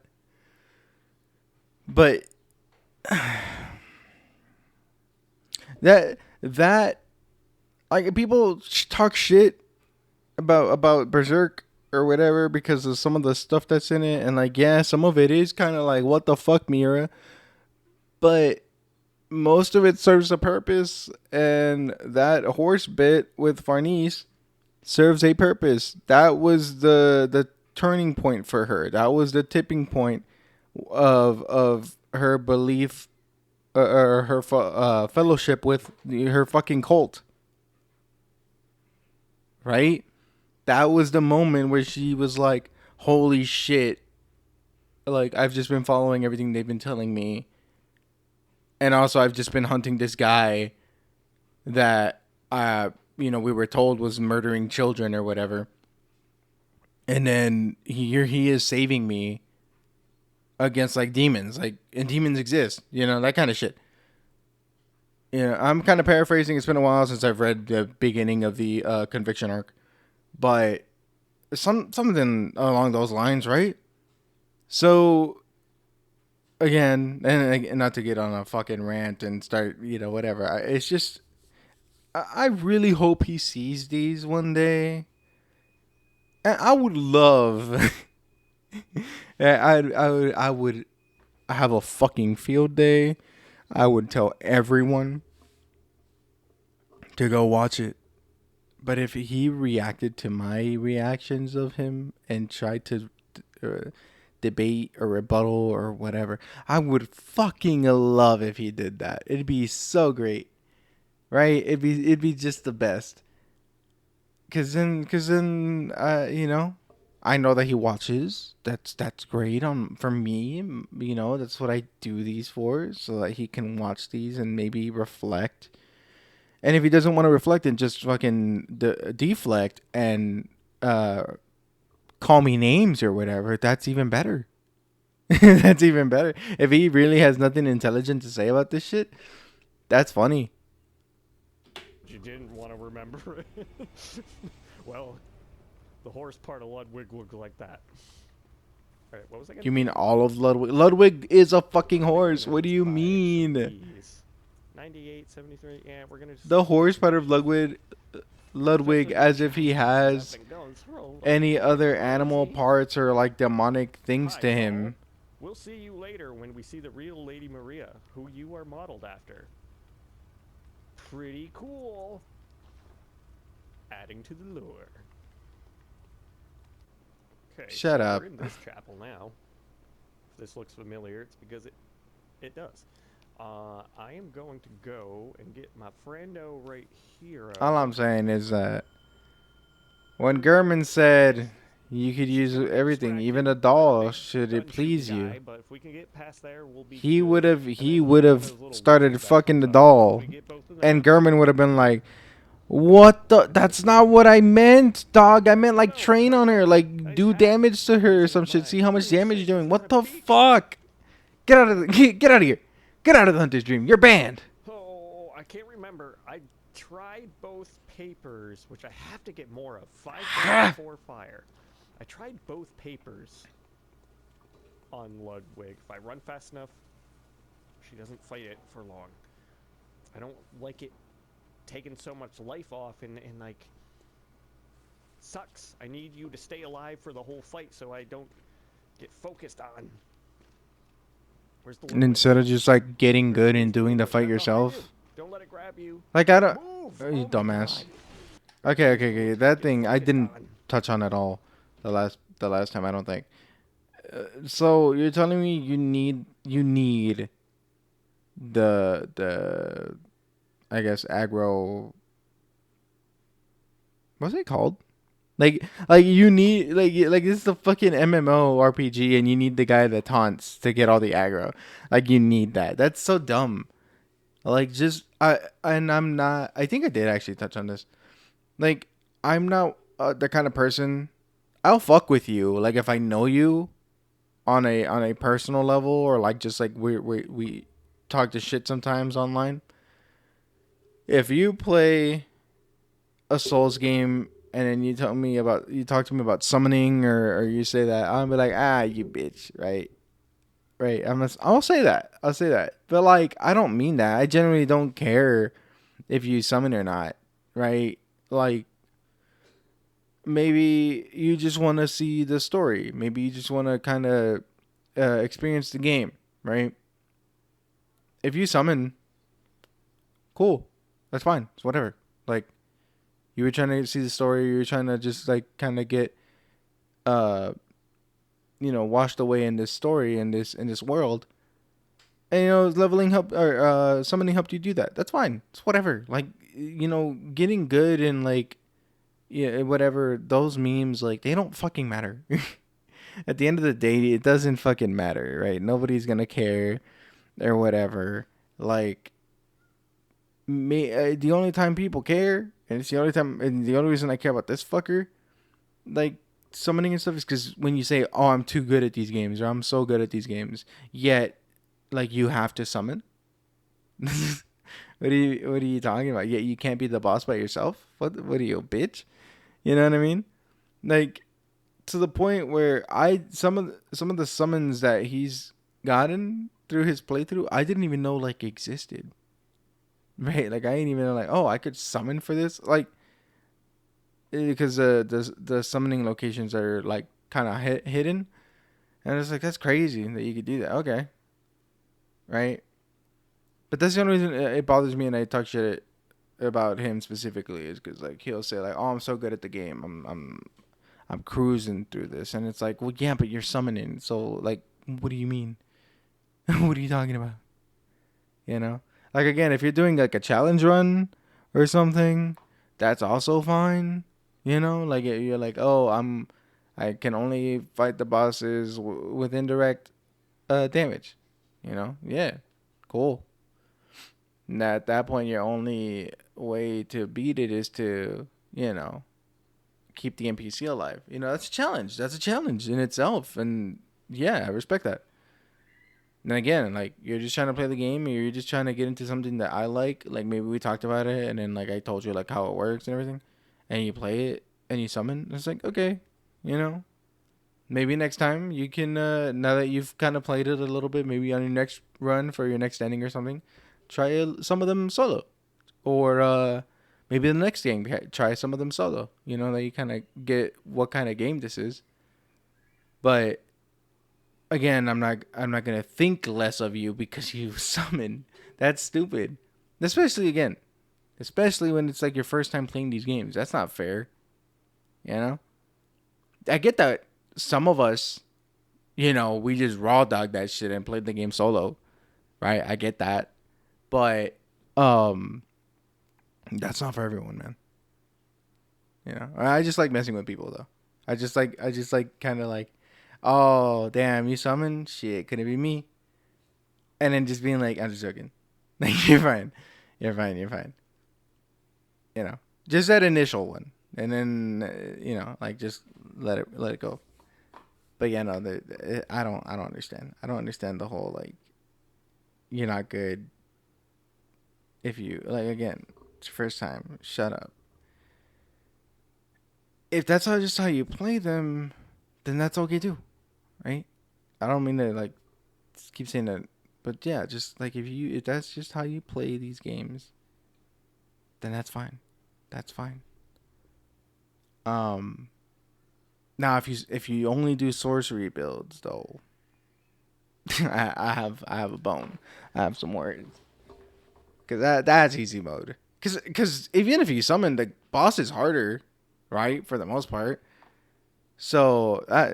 But that like people talk shit about Berserk or whatever because of some of the stuff that's in it, and like yeah, some of it is kind of like what the fuck, Mira. But most of it serves a purpose, and that horse bit with Farnese serves a purpose. That was the turning point for her. That was the tipping point of her belief or her fellowship with her fucking cult. Right? That was the moment where she was like, "Holy shit! Like I've just been following everything they've been telling me, and also I've just been hunting this guy that we were told was murdering children or whatever." And then here he is saving me against like demons, like, and demons exist, that kind of shit. I'm kind of paraphrasing. It's been a while since I've read the beginning of the conviction arc, but something along those lines, right? So again, and not to get on a fucking rant and start, whatever. It's just I really hope he sees these one day. And I would love. I would have a fucking field day. I would tell everyone to go watch it. But if he reacted to my reactions of him and tried to debate or rebuttal or whatever, I would fucking love if he did that. It'd be so great, right? It'd be just the best. Cause then, I know that he watches. That's great for me. That's what I do these for, so that he can watch these and maybe reflect. And if he doesn't want to reflect and just fucking deflect and call me names or whatever, that's even better. That's even better. If he really has nothing intelligent to say about this shit, that's funny. You didn't want to remember it. Well, the horse part of Ludwig looked like that. Alright, what was I gonna You mean all of Ludwig? Ludwig is a fucking horse. What do you mean? 98, 73, yeah, we're gonna just... The horse part of Ludwig, as if he has any other animal parts or like demonic things to him. We'll see you later when we see the real Lady Maria, who you are modeled after. Pretty cool. Adding to the lure. Okay, Shut up. We're in this chapel now. If this looks familiar, it's because it does. I am going to go and get my friendo right here. All I'm saying is that when Gurman said you could use everything, even a doll, should it please you, he would have started fucking the doll, and Gurman would have been like, "What the? That's not what I meant, dog. I meant like train on her, like do damage to her or some shit. See how much damage you're doing. What the fuck? Get out of here. Get out of the Hunter's Dream. You're banned." Oh, I can't remember. I tried both papers, which I have to get more of. 5.4 fire. I tried both papers on Ludwig. If I run fast enough, she doesn't fight it for long. I don't like it taking so much life off and like, sucks. I need you to stay alive for the whole fight so I don't get focused on. Where's the And instead of just like getting good and doing the fight yourself. Don't let it grab you. Like I don't. Move. You Oh dumbass. Okay. That thing I didn't touch on at all. The last time, I don't think. So you're telling me you need the I guess aggro. What's it called? Like you need like this is the fucking MMO RPG, and you need the guy that taunts to get all the aggro. Like you need that. That's so dumb. Like just I'm not. I think I did actually touch on this. Like I'm not the kind of person. I'll fuck with you. Like if I know you on a personal level, or like just like we talk to shit sometimes online. If you play a Souls game and then you talk to me about summoning, or you say that, I'll be like, you bitch, right? Right. I'll say that. But like I don't mean that. I generally don't care if you summon or not, right? Like maybe you just want to see the story. Maybe you just want to kind of experience the game, right? If you summon, Cool. That's fine. It's whatever. Like, you were trying to see the story. You were trying to just like kind of get, uh, washed away in this story in this world. And leveling help or summoning helped you do that. That's fine. It's whatever. Like, getting good and like, yeah, whatever. Those memes, like, they don't fucking matter. At the end of the day, it doesn't fucking matter, right? Nobody's gonna care or whatever. Like, me, the only time people care, and it's the only time, and the only reason I care about this fucker, like summoning and stuff, is because when you say, "Oh, I'm too good at these games," or "I'm so good at these games," yet, like, you have to summon. What are you talking about? Yeah, you can't be the boss by yourself. What are you, a bitch? You know what I mean? Like, to the point where some of the summons that he's gotten through his playthrough, I didn't even know like existed. Right? Like, I didn't even know like, oh, I could summon for this. Like, because the summoning locations are like kind of hidden, and it's like that's crazy that you could do that. Okay, right? But that's the only reason it bothers me, and I talk shit about him specifically is because like he'll say like, "Oh, I'm so good at the game. I'm cruising through this," and it's like, well, yeah, but you're summoning. So like, what do you mean? What are you talking about? You know, like again, if you're doing like a challenge run or something, that's also fine. Like you're like, oh, I can only fight the bosses with indirect damage. Yeah, cool. And at that point, your only way to beat it is to, keep the NPC alive. That's a challenge. That's a challenge in itself. And yeah, I respect that. And again, like, you're just trying to play the game, or you're just trying to get into something that I like. Like, maybe we talked about it, and then, like, I told you, like, how it works and everything. And you play it, and you summon. It's like, okay, you know, maybe next time you can, now that you've kind of played it a little bit, maybe on your next run for your next ending or something, try some of them solo. Or maybe the next game, try some of them solo. That you kind of get what kind of game this is. But again, I'm not gonna think less of you because you summon. That's stupid. Especially when it's like your first time playing these games. That's not fair. You know. I get that some of us, we just raw dog that shit and played the game solo, right? I get that, but that's not for everyone, man. I just like messing with people though. I just like kind of like, oh damn, you summoned shit. Could it be me? And then just being like, I'm just joking. Like, you're fine, you're fine, you're fine. Just that initial one, and then like, just let it go. But yeah, no, I don't understand. I don't understand the whole like, you're not good if you like, again, it's your first time. Shut up. If that's just how you play them, then that's okay too, right? I don't mean to like keep saying that, but yeah, just like, if that's just how you play these games, then that's fine. That's fine. Um, Now if you only do sorcery builds though, I have a bone. I have some words, because that's easy mode. Because even if you summon, the boss is harder, right, for the most part. So I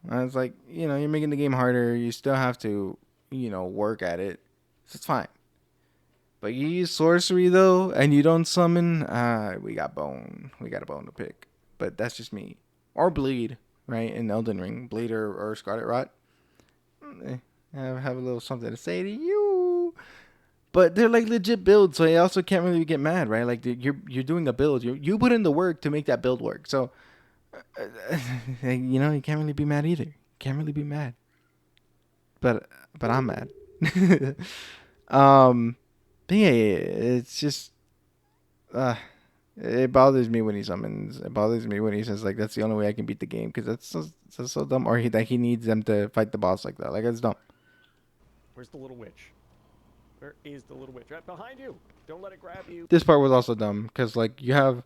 was like, you're making the game harder. You still have to, work at it. So it's fine. But you use sorcery though, and you don't summon. We got bone. We got a bone to pick. But that's just me. Or bleed, right? In Elden Ring, bleed or Scarlet Rot. I have a little something to say to you. But they're like legit builds, so I also can't really get mad, right? Like, you're doing a build. You put in the work to make that build work. So you can't really be mad either. Can't really be mad. But I'm mad. um, but yeah, it's just uh, it bothers me when he summons. It bothers me when he says like that's the only way I can beat the game, because that's so dumb. Or that he needs them to fight the boss like that. Like, it's dumb. Where's the little witch? Where is the little witch? Right behind you! Don't let it grab you! This part was also dumb because like you have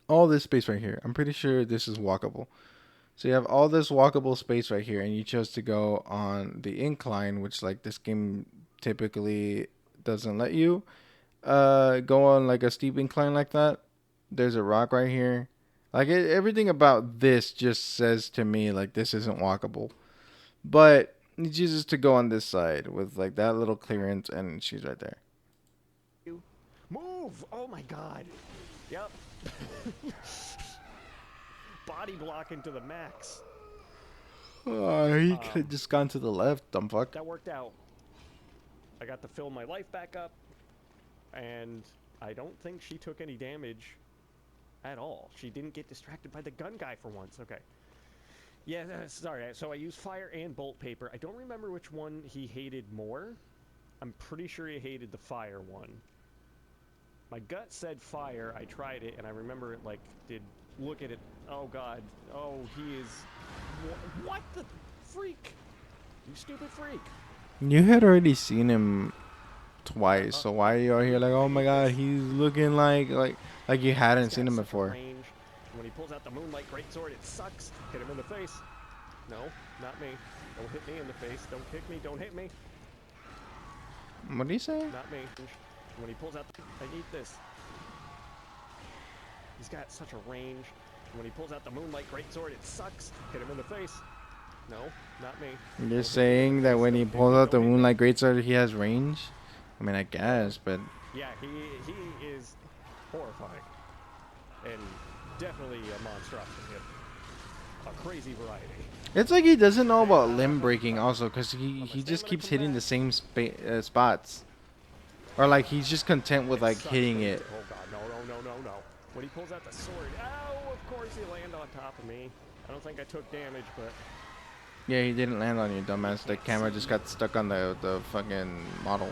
all this space right here. I'm pretty sure this is walkable. So you have all this walkable space right here, and you chose to go on the incline, which like this game typically doesn't let you go on like a steep incline like that. There's a rock right here. Like everything about this just says to me like this isn't walkable. But he chooses to go on this side with like that little clearance, and she's right there. Move! Oh my god. Yep. Body blocking to the max. He could have just gone to the left, dumb fuck. That worked out. I got to fill my life back up, and I don't think she took any damage at all. She didn't get distracted by the gun guy for once. Okay. Yeah, sorry. So I used fire and bolt paper. I don't remember which one he hated more. I'm pretty sure he hated the fire one. My gut said fire. I tried it, and I remember it like did look at it. Oh god. Oh, he is. What the freak? You stupid freak. You had already seen him twice, so why are you out here like, oh my god, he's looking like you hadn't seen him before? Range. When he pulls out the moonlight greatsword, it sucks. Hit him in the face. No, not me. Don't hit me in the face. Don't kick me. Don't hit me. What do you say? Not me. When he pulls out I need this. He's got such a range. When he pulls out the moonlight greatsword, it sucks. Hit him in the face. No, not me. You're saying that when he pulls out the moonlight greatsword, he has range? I mean, I guess, but yeah, he is horrifying and definitely a monstrosity, a crazy variety. it's like he doesn't know about limb breaking also, because he just keeps hitting the same spots, or like he's just content with like hitting it. Oh god, no. When he pulls out the sword, ow, of course he landed on top of me. I don't think I took damage, but Yeah, he didn't land on you, dumbass. The camera just got stuck on the fucking model.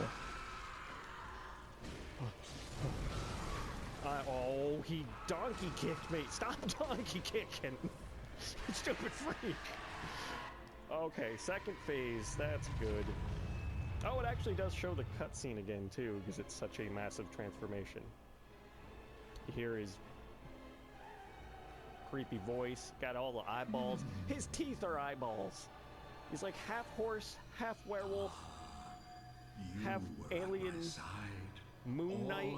Oh, he donkey kicked me. Stop donkey kicking. Stupid freak. Okay, second phase. That's good. Oh, it actually does show the cutscene again, too, because it's such a massive transformation. You hear his creepy voice, got all the eyeballs. His teeth are eyeballs. He's like half horse, half werewolf, half alien moon knight,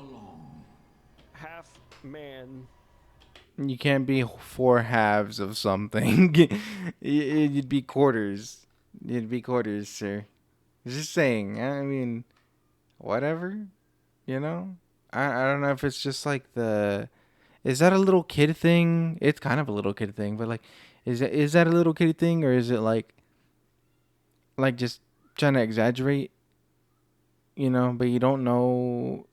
half man. You can't be four halves of something. You'd be quarters. You'd be quarters, sir. Just saying. I mean, whatever. You know? I don't know if it's just like the... Is that a little kid thing? It's kind of a little kid thing, but like... Is that a little kid thing, or is it like just trying to exaggerate? You know, but you don't know...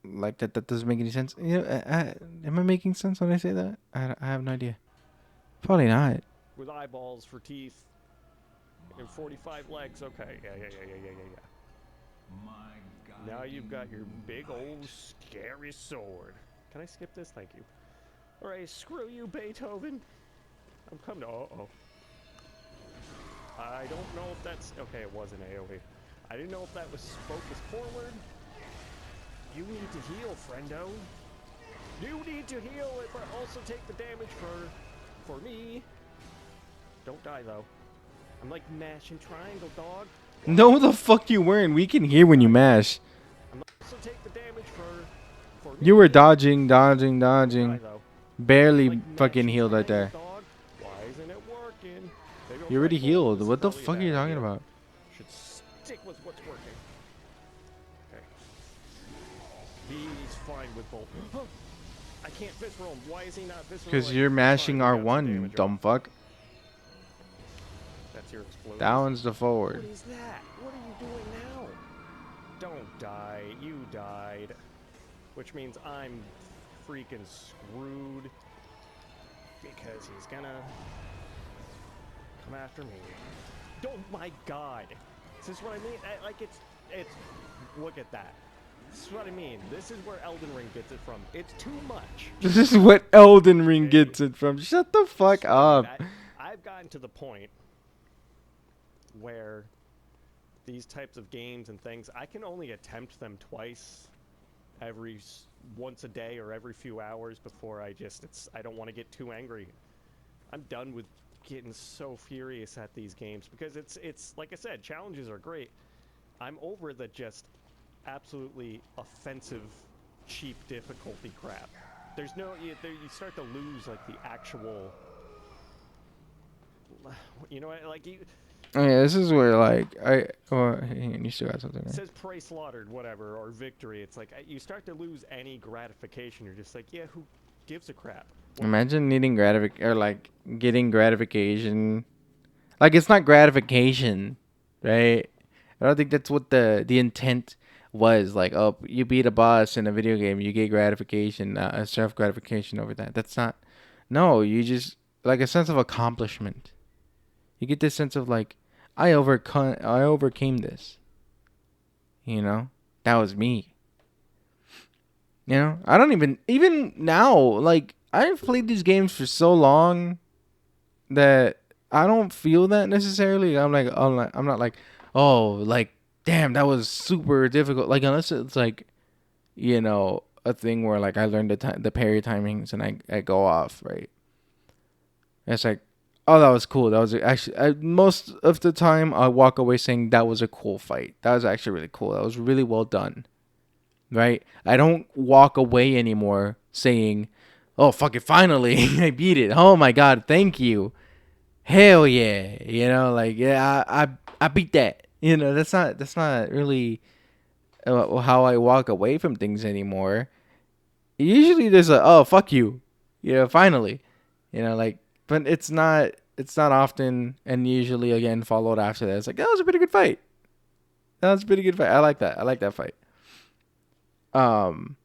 Like that doesn't make any sense. You know, am I making sense when I say that? I have no idea. Probably not. With eyeballs for teeth and 45 legs. Okay, yeah. Now you've got your big old scary sword. Can I skip this? Thank you. Alright, screw you, Beethoven. I'm coming to... Uh-oh. I don't know if that's... Okay, it was an AoE. I didn't know if that was focused forward. You need to heal, friendo. You need to heal, but also take the damage for me. Don't die, though. I'm like mashing triangle, dog. No, the fuck you weren't. We can hear when you mash. I'm also take the damage for me. You were dodging. Die, Barely like fucking healed right there. Dog. Why isn't it working? You already healed. What the fuck are you talking about? Should stick with what's working. Okay. He's fine with both. I can't visceral him. Why is he not visceral? Because you're mashing R1, dumb fuck. That's your explosion. That one's the forward. What is that? What are you doing now? Don't die. You died. Which means I'm freaking screwed. Because he's gonna come after me. Oh my god. This is what I mean. Like it's look at that. This is what I mean. This is where Elden Ring gets it from. It's too much. This is what Elden Ring gets it from. Shut the fuck up. I've gotten to the point where these types of games and things, I can only attempt them twice once a day or every few hours before I don't want to get too angry. I'm done with getting so furious at these games because it's like I said, challenges are great. I'm over the just absolutely offensive, cheap difficulty crap. There's no you start to lose like the actual, you know, like you. Oh, yeah, this is where like I. Oh, hang on, you still got something It there. says prey slaughtered, whatever, or victory. It's like you start to lose any gratification. You're just like, yeah, who gives a crap? What? Imagine needing or like getting gratification. Like it's not gratification, right? I don't think that's what the intent was. Like, oh, you beat a boss in a video game, you get gratification, a self gratification over that. That's not. No, you just like a sense of accomplishment. You get this sense of like, I overcame this. You know, that was me. You know, I don't even now. Like, I've played these games for so long that I don't feel that necessarily. I'm not like, oh, like, damn, that was super difficult. Like, unless it's like, you know, a thing where like I learned the parry timings and I go off, right. And it's like, oh, that was cool. That was actually most of the time I walk away saying that was a cool fight. That was actually really cool. That was really well done, right? I don't walk away anymore saying, oh, fuck it, finally I beat it. Oh my god, thank you. Hell yeah, you know, like yeah, I beat that. You know, that's not really how I walk away from things anymore. Usually there's a oh fuck you, yeah, finally, you know, like, but it's not often, and usually again followed after that. It's like that was a pretty good fight. That was a pretty good fight. I like that. I like that fight. Um,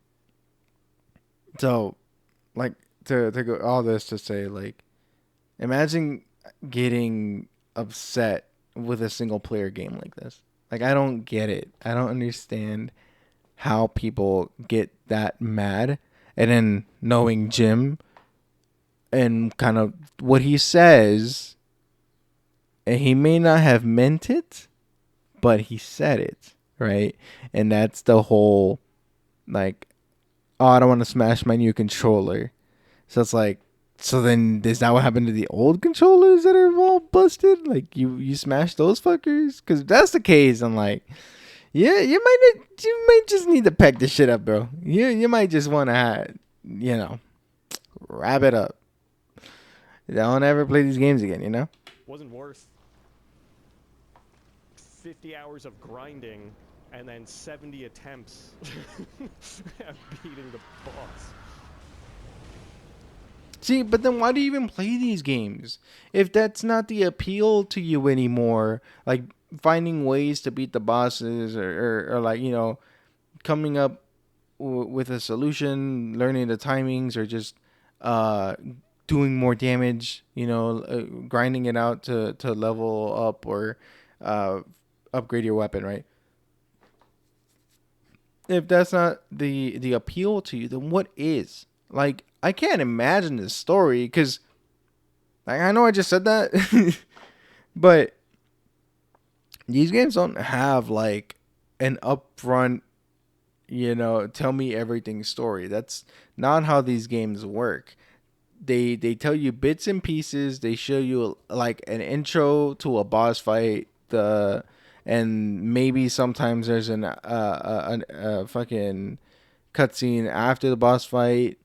so like to go all this to say like imagine getting upset with a single player game like this. Like I don't get it. I don't understand how people get that mad. And then knowing Jim and kind of what he says, and he may not have meant it, but he said it, right? And that's the whole like, oh, I don't want to smash my new controller. So it's like, so then is that what happened to the old controllers that are all busted? Like you smashed those fuckers? Because if that's the case, I'm like, yeah, you might just need to pack this shit up, bro. You might just want to, you know, wrap it up. Don't ever play these games again, you know? Wasn't worth 50 hours of grinding and then 70 attempts at beating the boss. See, but then why do you even play these games? If that's not the appeal to you anymore, like finding ways to beat the bosses or like, you know, coming up with a solution, learning the timings, or just uh, doing more damage, you know, grinding it out to level up or uh, upgrade your weapon, right? If that's not the appeal to you, then what is? Like, I can't imagine this story because like, I know I just said that, but these games don't have like an upfront, you know, tell me everything story. That's not how these games work. They tell you bits and pieces. They show you like an intro to a boss fight. And maybe sometimes there's a fucking cutscene after the boss fight,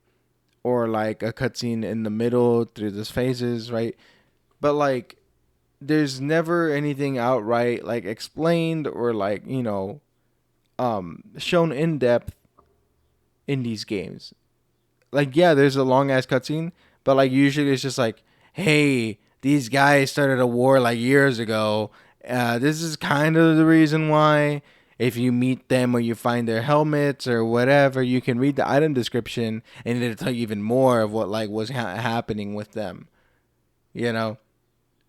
or like a cutscene in the middle through these phases, right? But like, there's never anything outright like explained or like, you know, shown in depth in these games. Like, yeah, there's a long ass cutscene, but like usually it's just like, hey, these guys started a war like years ago. This is kind of the reason why. If you meet them or you find their helmets or whatever, you can read the item description and it'll tell you even more of what like was happening with them. You know,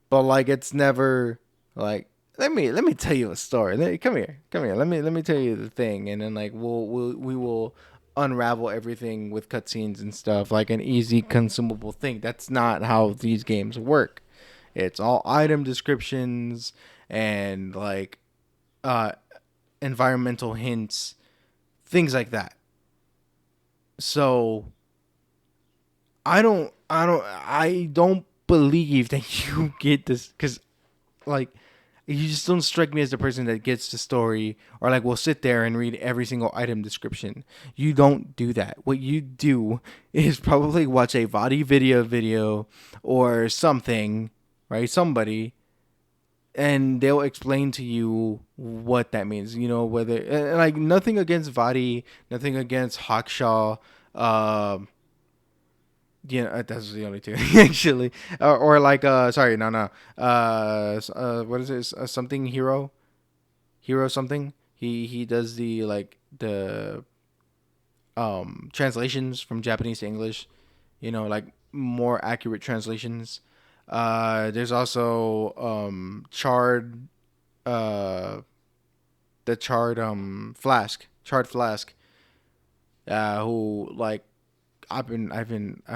but like it's never like, let me tell you a story. Come here. Let me tell you the thing, and then like we will unravel everything with cutscenes and stuff like an easy consumable thing. That's not how these games work. It's all item descriptions and like uh environmental hints, things like that. So I don't believe that you get this because like You just don't strike me as the person that gets the story or like will sit there and read every single item description. You don't do that. What you do is probably watch a Vadi video or something, right? Somebody, and they'll explain to you what that means. You know, whether like nothing against Vadi, nothing against Hawkshaw. Yeah, that's the only two actually. Or like sorry, no. What is this? Something hero something. He does the like the translations from Japanese to English. You know, like more accurate translations. There's also uh the charred flask. Who like I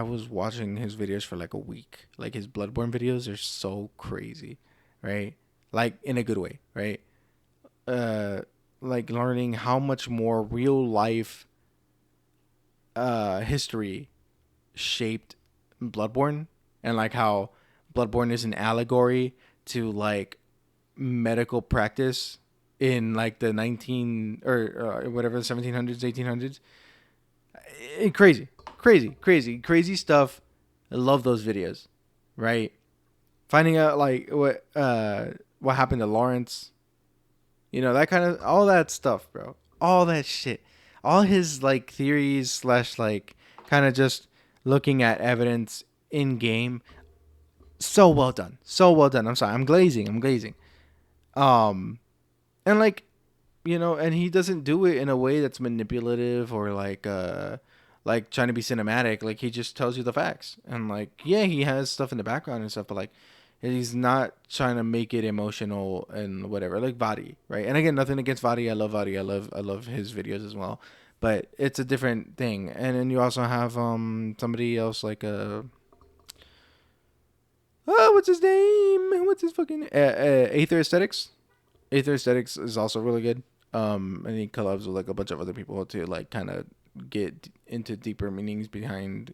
was watching his videos for like a week. Like his Bloodborne videos are so crazy, right? Like in a good way, right? Uh, like learning how much more real life history shaped Bloodborne, and like how Bloodborne is an allegory to like medical practice in like the 19 or whatever, 1700s, 1800s. Crazy stuff. I love those videos, right? Finding out like what happened to Lawrence, you know, that kind of all that stuff, bro. All that shit, all his like theories slash like kind of just looking at evidence in game. So well done, so well done. I'm sorry, I'm glazing. Um, and like and he doesn't do it in a way that's manipulative or like trying to be cinematic. Like he just tells you the facts, and like yeah, he has stuff in the background and stuff, but like he's not trying to make it emotional and whatever. Like Vadi, right? And again, nothing against Vadi. I love Vadi. I love his videos as well, but it's a different thing. And then you also have somebody else like what's his name? What's his fucking Aether Aesthetics? Aether Aesthetics is also really good. And he collabs with like a bunch of other people to like kind of get into deeper meanings behind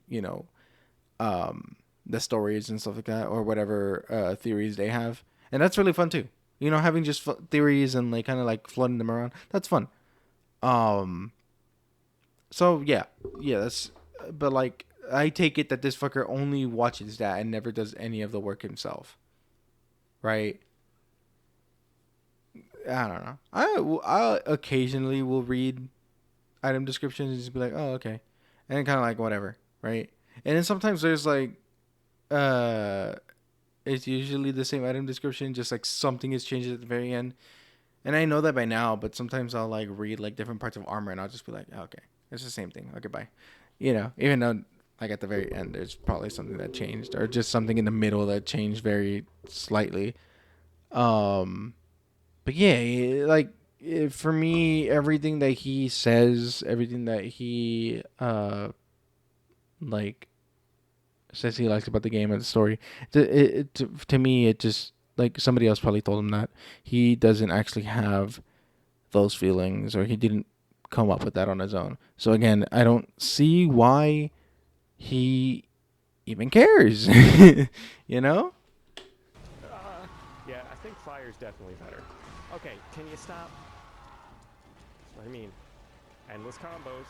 the stories and stuff like that, or whatever theories they have, and that's really fun too. You know, having just theories and like kind of like flooding them around. That's fun. Um. So yeah, that's. But like, I take it that this fucker only watches that and never does any of the work himself, right? I don't know. I occasionally will read item descriptions and just be like, oh okay, and kind of like whatever, right? And then sometimes there's like, uh, it's usually the same item description, just like something is changed at the very end. And I know that by now, but sometimes I'll like read like different parts of armor and I'll just be like, oh, okay, it's the same thing. Okay, bye. You know, even though like at the very end, there's probably something that changed, or just something in the middle that changed very slightly. Um, but yeah, like for me, everything that he says, everything that he like says he likes about the game and the story, to me, it just like somebody else probably told him that he doesn't actually have those feelings, or he didn't come up with that on his own. So again, I don't see why he even cares. You know? Yeah, I think fire's definitely better. Okay, can you stop? That's what I mean. Endless combos.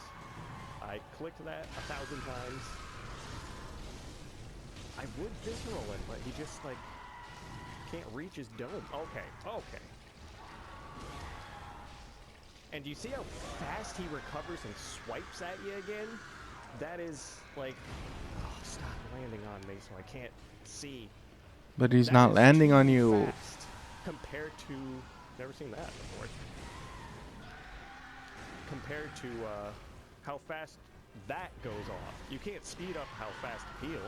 I clicked that 1,000 times. I would visceral it, but he just like can't reach his dome. Okay. And do you see how fast he recovers and swipes at you again? That is like, oh, stop landing on me so I can't see. But he's That not is landing too on you. fast compared to, never seen that before. Compared to how fast that goes off. You can't speed up how fast heal.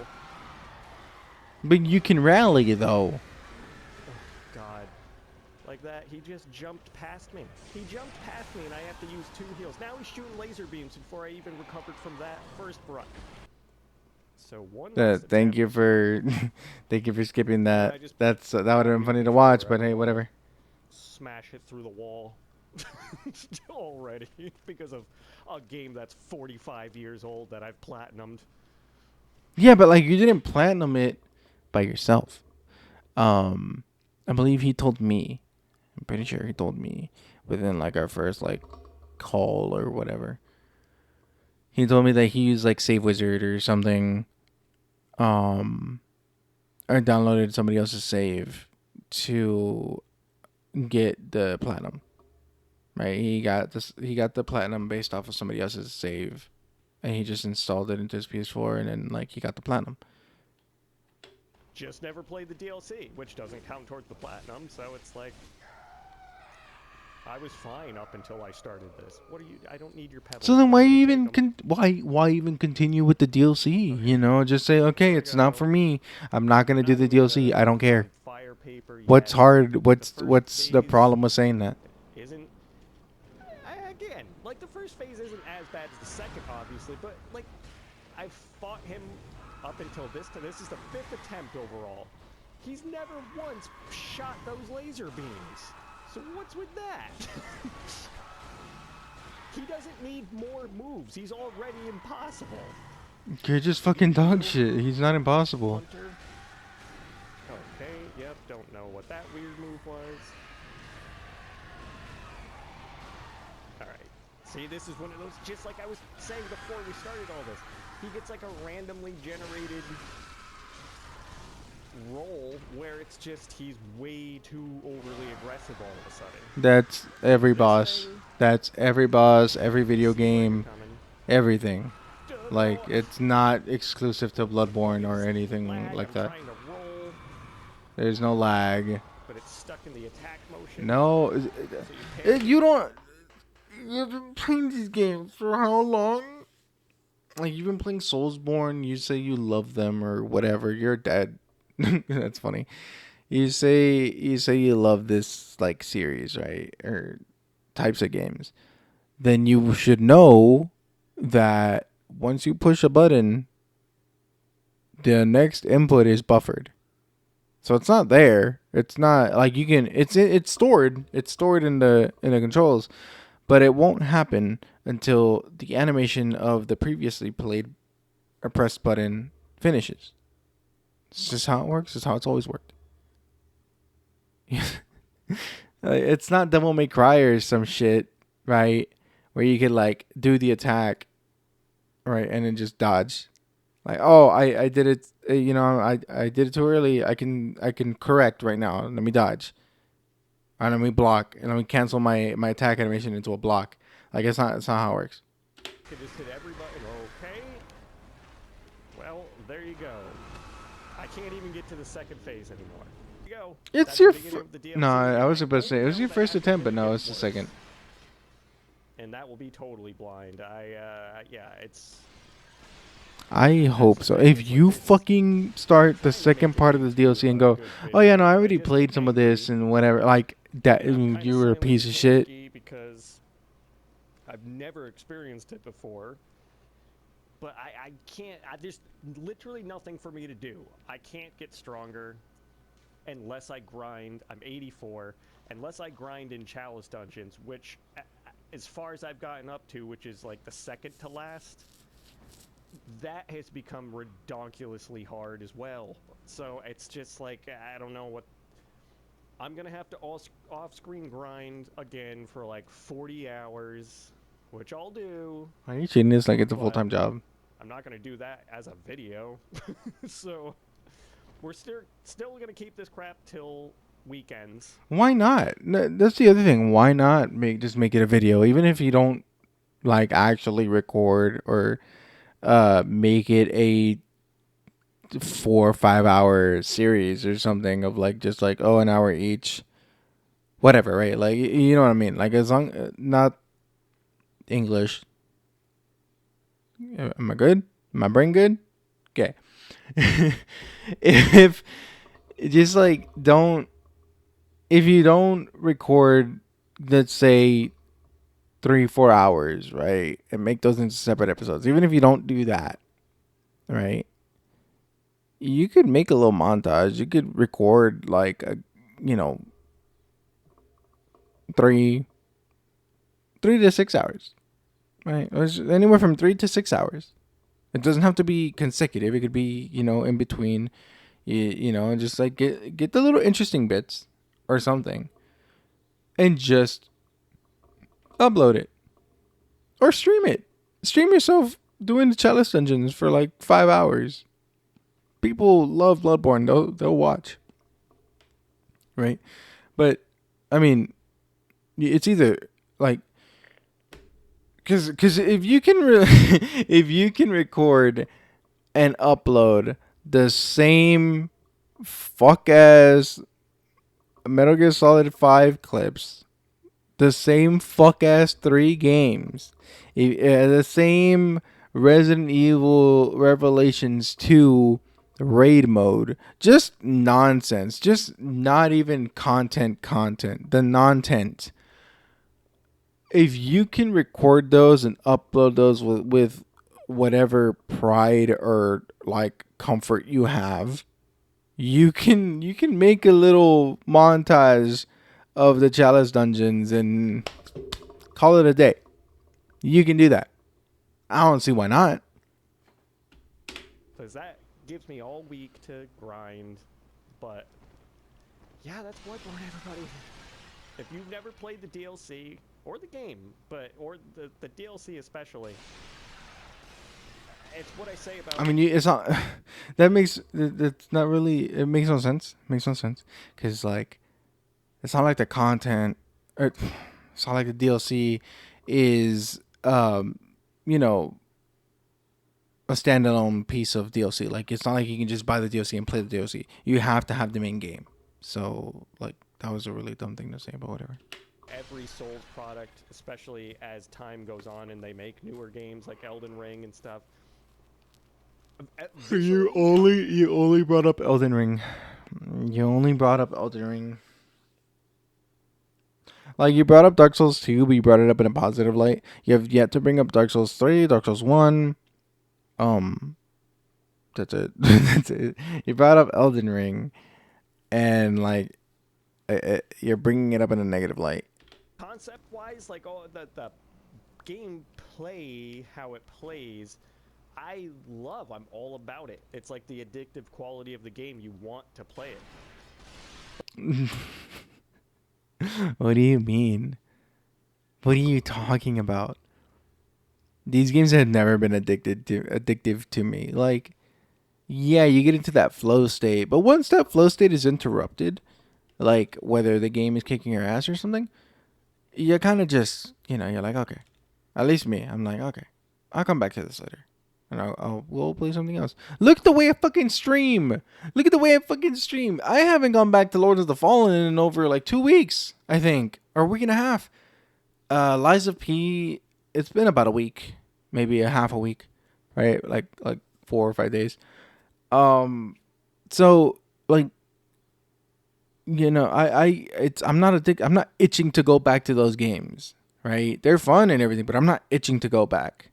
But you can rally though. Oh, God. Like that, he just jumped past me. He jumped past me and I have to use 2 heals. Now he's shooting laser beams before I even recovered from that first run. So one last Thank attempt. you for thank you for skipping And that. I just That would have been funny to watch, but hey, whatever. smash it through the wall already because of a game that's 45 years old that I've platinumed. Yeah, but like you didn't platinum it by yourself. I believe he told me I'm pretty sure he told me within like our first like call or whatever. He told me that he used like Save Wizard or something, um, or downloaded somebody else's save to get the platinum. Right? He got this. He got the platinum based off of somebody else's save, and he just installed it into his PS4, and then like he got the platinum. Just never played the DLC, which doesn't count towards the platinum, so it's like I was fine up until I started this. What are you? I don't need your pebbles. So then why I'm gonna even take 'em. why even continue with the DLC? You know, just say okay, it's not for me. I'm not gonna do Not the even DLC. I don't care. on fire paper What's yet. hard? The first What's the phase problem with saying that? Isn't again like the first phase isn't as bad as the second, obviously, but like I've fought him up until this time. This is the 5th attempt overall. He's never once shot those laser beams. So what's with that? He doesn't need more moves. He's already impossible. You're just fucking dog shit. He's not impossible. Hunter. Okay, yep, don't know what that weird move was. Alright. See, this is one of those, just like I was saying before we started all this. He gets like a randomly generated roll where it's just he's way too overly aggressive all of a sudden. That's every This boss. thing, That's every boss, every video see where you're game, coming. everything. Like Oh, it's not exclusive to Bloodborne or it's anything lag, like I'm that. trying to roll, There's no lag. but it's stuck in the attack motion. No, So you can't. you don't. You've been playing these games for how long? Like you've been playing Soulsborne. You say you love them or whatever. You're dead. That's funny. You say you love this like series, right? Or types of games. Then you should know that once you push a button, the next input is buffered. So it's not there. It's not like you can. It's stored. It's stored in the controls, but it won't happen until the animation of the previously played or pressed button finishes. It's just how it works. It's how it's always worked. It's not Devil May Cry or some shit, right? Where you could like do the attack, right, and then just dodge. Like, oh, I did it. I did it too early. I can correct right now. Let me dodge. And let me block, and let me cancel my attack animation into a block. Like it's not how it works. Can just hit every button. Okay. Well, there you go. I can't even get to the second phase anymore. There you go. It's That's your the beginning of the DLC, no. I was and supposed to say it was know your that first after attempt, that but it no, gets it's the worse. second. And that will be totally blind. Yeah, it's. I hope so. If you fucking start the second part of the DLC and go, oh yeah, no, I already played some of this and whatever, like that, you were a piece of shit. Because I've never experienced it before. But I can't. There's literally nothing for me to do. I can't get stronger unless I grind. I'm 84. Unless I grind in Chalice dungeons, which, as far as I've gotten up to, which is like the second to last, that has become redonkulously hard as well. So it's just like, I don't know what. I'm gonna have to off-screen grind again for like 40 hours, which I'll do. Are you cheating this like it's a But full-time job? I'm not gonna do that as a video. So we're still gonna keep this crap till weekends. Why not? That's the other thing. Why not just make it a video, even if you don't like actually record or make it a 4 or 5 hour series or something of like just like an hour each, whatever, right? Like you know what I mean? Like as long not English. Am I good? Am my brain good? Okay. if just like don't if you don't record, let's say 3-4 hours, right, and make those into separate episodes, even if you don't do that, right, you could make a little montage. You could record like a, you know, 3 to 6 hours, right? Anywhere from 3 to 6 hours. It doesn't have to be consecutive. It could be, in between, and just like get the little interesting bits or something. and just upload it or stream it. Stream yourself doing the chalice dungeons for like 5 hours. People love Bloodborne. They'll watch, right? But I mean, it's either like because if you can if you can record and upload the same fuck ass Metal Gear Solid 5 clips, the same fuck ass 3 games, the same Resident Evil Revelations 2 raid mode, just nonsense, just not even content, the non-tent. If you can record those and upload those with whatever pride or like comfort you have, you can make a little montage of the chalice dungeons and call it a day. You can do that. I don't see why not. Because that gives me all week to grind. But yeah, that's Bloodborne, everybody. If you've never played the DLC or the game, or the DLC especially, it's what I say about. I mean, it's not. That's not really. It makes no sense. It makes no sense because like, it's not like the content. It's not like the DLC is you know, a standalone piece of DLC. Like, it's not like you can just buy the DLC and play the DLC. You have to have the main game. So like, that was a really dumb thing to say, but whatever. Every Souls product, especially as time goes on and they make newer games like Elden Ring and stuff. You only brought up Elden Ring. You only brought up Elden Ring. Like, you brought up Dark Souls 2, but you brought it up in a positive light. You have yet to bring up Dark Souls 3, Dark Souls 1. That's it. That's it. You brought up Elden Ring, and like, you're bringing it up in a negative light. Concept-wise, like all the gameplay, how it plays, I'm all about it. It's like the addictive quality of the game. You want to play it. What do you mean? What are you talking about? These games have never been addictive to me. Like, yeah, you get into that flow state, but once that flow state is interrupted, like whether the game is kicking your ass or something, you kind of just, you're like, okay. At least me, I'm like, okay, I'll come back to this later. And we'll play something else. Look at the way I fucking stream. I haven't gone back to Lords of the Fallen in over like 2 weeks, I think, or a week and a half. Lies of P, it's been about a week, maybe a half a week, right? Like 4 or 5 days. So like, I'm not addicted. I'm not itching to go back to those games, right? They're fun and everything, but I'm not itching to go back.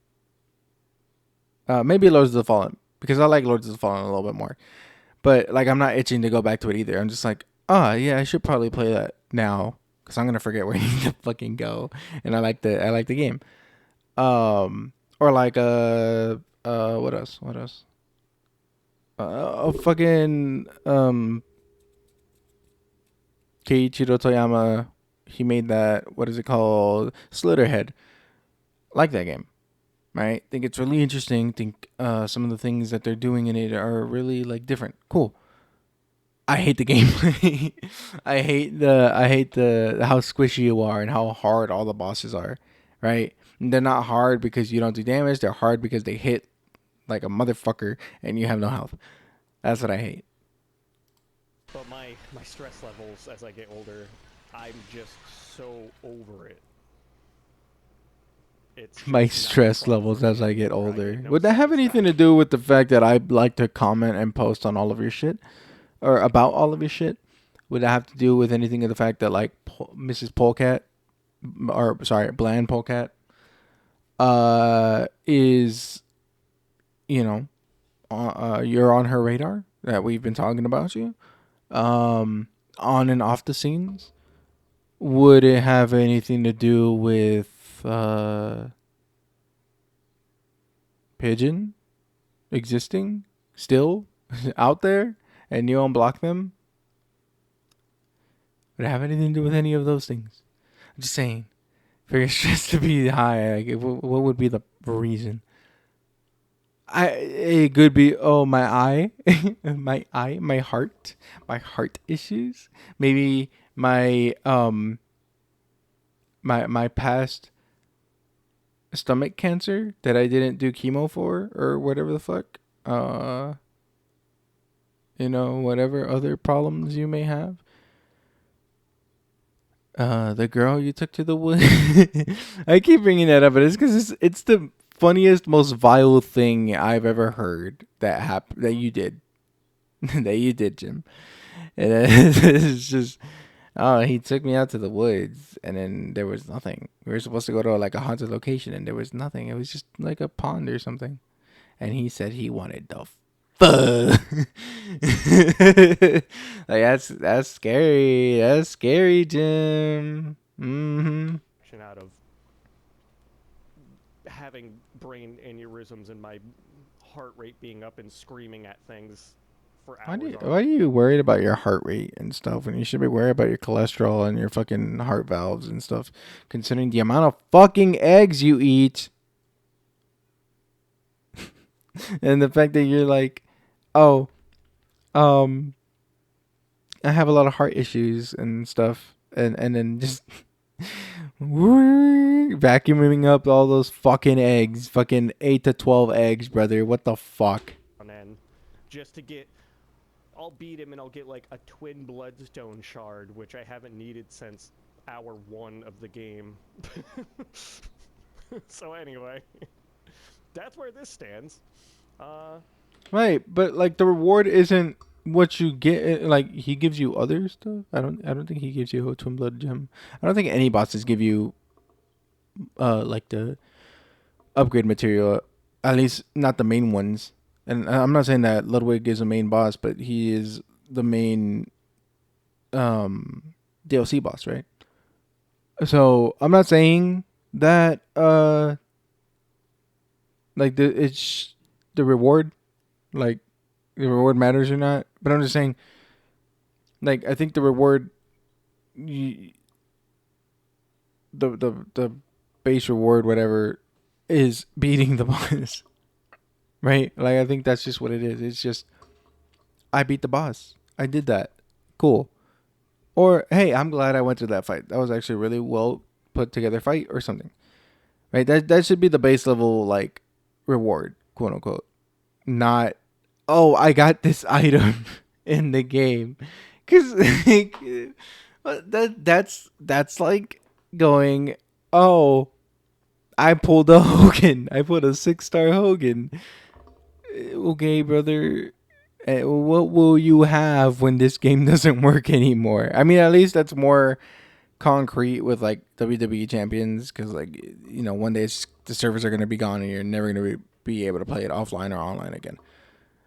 Maybe Lords of the Fallen, because I like Lords of the Fallen a little bit more. But like, I'm not itching to go back to it either. I'm just like, yeah, I should probably play that now, because I'm gonna forget where I need to fucking go. And I like the game. Or like what else? Fucking Keiichiro Toyama, he made that, what is it called? Slitterhead. Like that game. Right? Think it's really interesting. Think some of the things that they're doing in it are really like different. Cool. I hate the gameplay. I hate the how squishy you are and how hard all the bosses are. Right? And they're not hard because you don't do damage. They're hard because they hit like a motherfucker and you have no health. That's what I hate. But my stress levels as I get older, I'm just so over it. It's My stress levels as I get older. Would that have anything to do with the fact that I like to comment and post on all of your shit? Or about all of your shit? Would that have to do with anything of the fact that like Mrs. Polecat, or sorry, Bland Polecat, is, you're on her radar, that we've been talking about you, on and off the scenes? Would it have anything to do with Pigeon existing still out there and you unblock them? Would it have anything to do with any of those things? I'm just saying, for your stress to be high, like, what would be the reason? It could be, oh, my eye, my heart issues. Maybe my past stomach cancer that I didn't do chemo for or whatever the fuck. Whatever other problems you may have. The girl you took to the woods. I keep bringing that up, but it's because it's the funniest, most vile thing I've ever heard that happened that you did, that you did, Jim. And it's just, oh, he took me out to the woods, and then there was nothing. We were supposed to go to like a haunted location, and there was nothing. It was just like a pond or something. And he said he wanted the fuck. Like that's scary. That's scary, Jim. Mm-hmm. Out of having brain aneurysms and my heart rate being up and screaming at things for hours. Why are you worried about your heart rate and stuff when you should be worried about your cholesterol and your fucking heart valves and stuff, considering the amount of fucking eggs you eat? And the fact that you're like, oh, um, I have a lot of heart issues and stuff, and then just vacuuming up all those fucking eggs, fucking 8 to 12 eggs, brother. What the fuck? And then just to get, I'll beat him and I'll get like a twin bloodstone shard, which I haven't needed since hour 1 of the game. So anyway, that's where this stands. Right, but like the reward isn't what you get. Like he gives you other stuff. I don't think he gives you a twin blood gem. I don't think any bosses give you like the upgrade material. At least not the main ones. And I'm not saying that Ludwig is a main boss, but he is the main DLC boss, right? So I'm not saying that like it's the reward, like the reward matters or not. But I'm just saying, like I think the reward, you, the base reward, whatever, is beating the boss, right? Like I think that's just what it is. It's just I beat the boss. I did that. Cool. Or hey, I'm glad I went through that fight. That was actually a really well put together fight or something. Right? That should be the base level like reward, quote unquote. Not, oh, I got this item in the game. Cuz like, that's like going, oh, I pulled a Hogan. I put a 6-star Hogan. Okay, brother. What will you have when this game doesn't work anymore? I mean, at least that's more concrete with like WWE champions, because like one day the servers are gonna be gone and you're never gonna be able to play it offline or online again.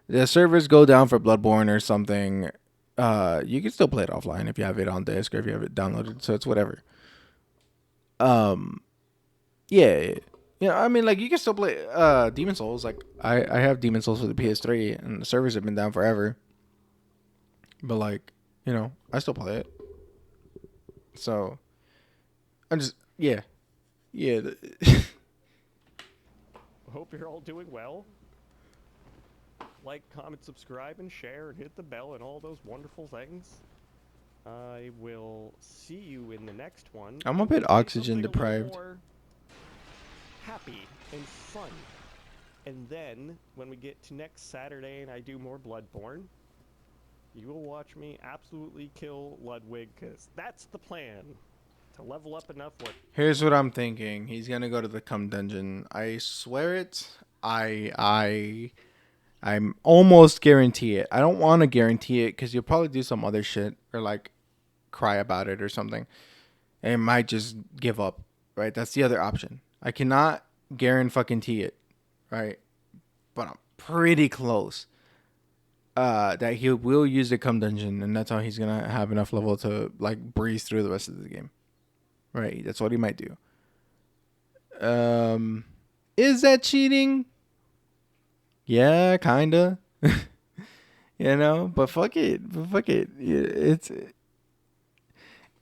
The servers go down for Bloodborne or something. You can still play it offline if you have it on disc or if you have it downloaded. So it's whatever. Yeah. I mean, like you can still play Demon Souls. Like I have Demon Souls for the PS3, and the servers have been down forever. But like, I still play it. So I'm just yeah. Hope you're all doing well. Like, comment, subscribe, and share, and hit the bell, and all those wonderful things. I will see you in the next one. I'm a bit oxygen deprived. More happy and fun. And then, when we get to next Saturday and I do more Bloodborne, you will watch me absolutely kill Ludwig, because that's the plan. To level up enough. Here's what I'm thinking. He's gonna go to the cum dungeon. I swear it. I'm almost guarantee it. I don't want to guarantee it because you'll probably do some other shit or like cry about it or something, and it might just give up. Right? That's the other option. I cannot guarantee it. Right? But I'm pretty close. That he will use the cum dungeon, and that's how he's gonna have enough level to like breeze through the rest of the game. Right? That's what he might do. Is that cheating? Yeah, kinda. But fuck it.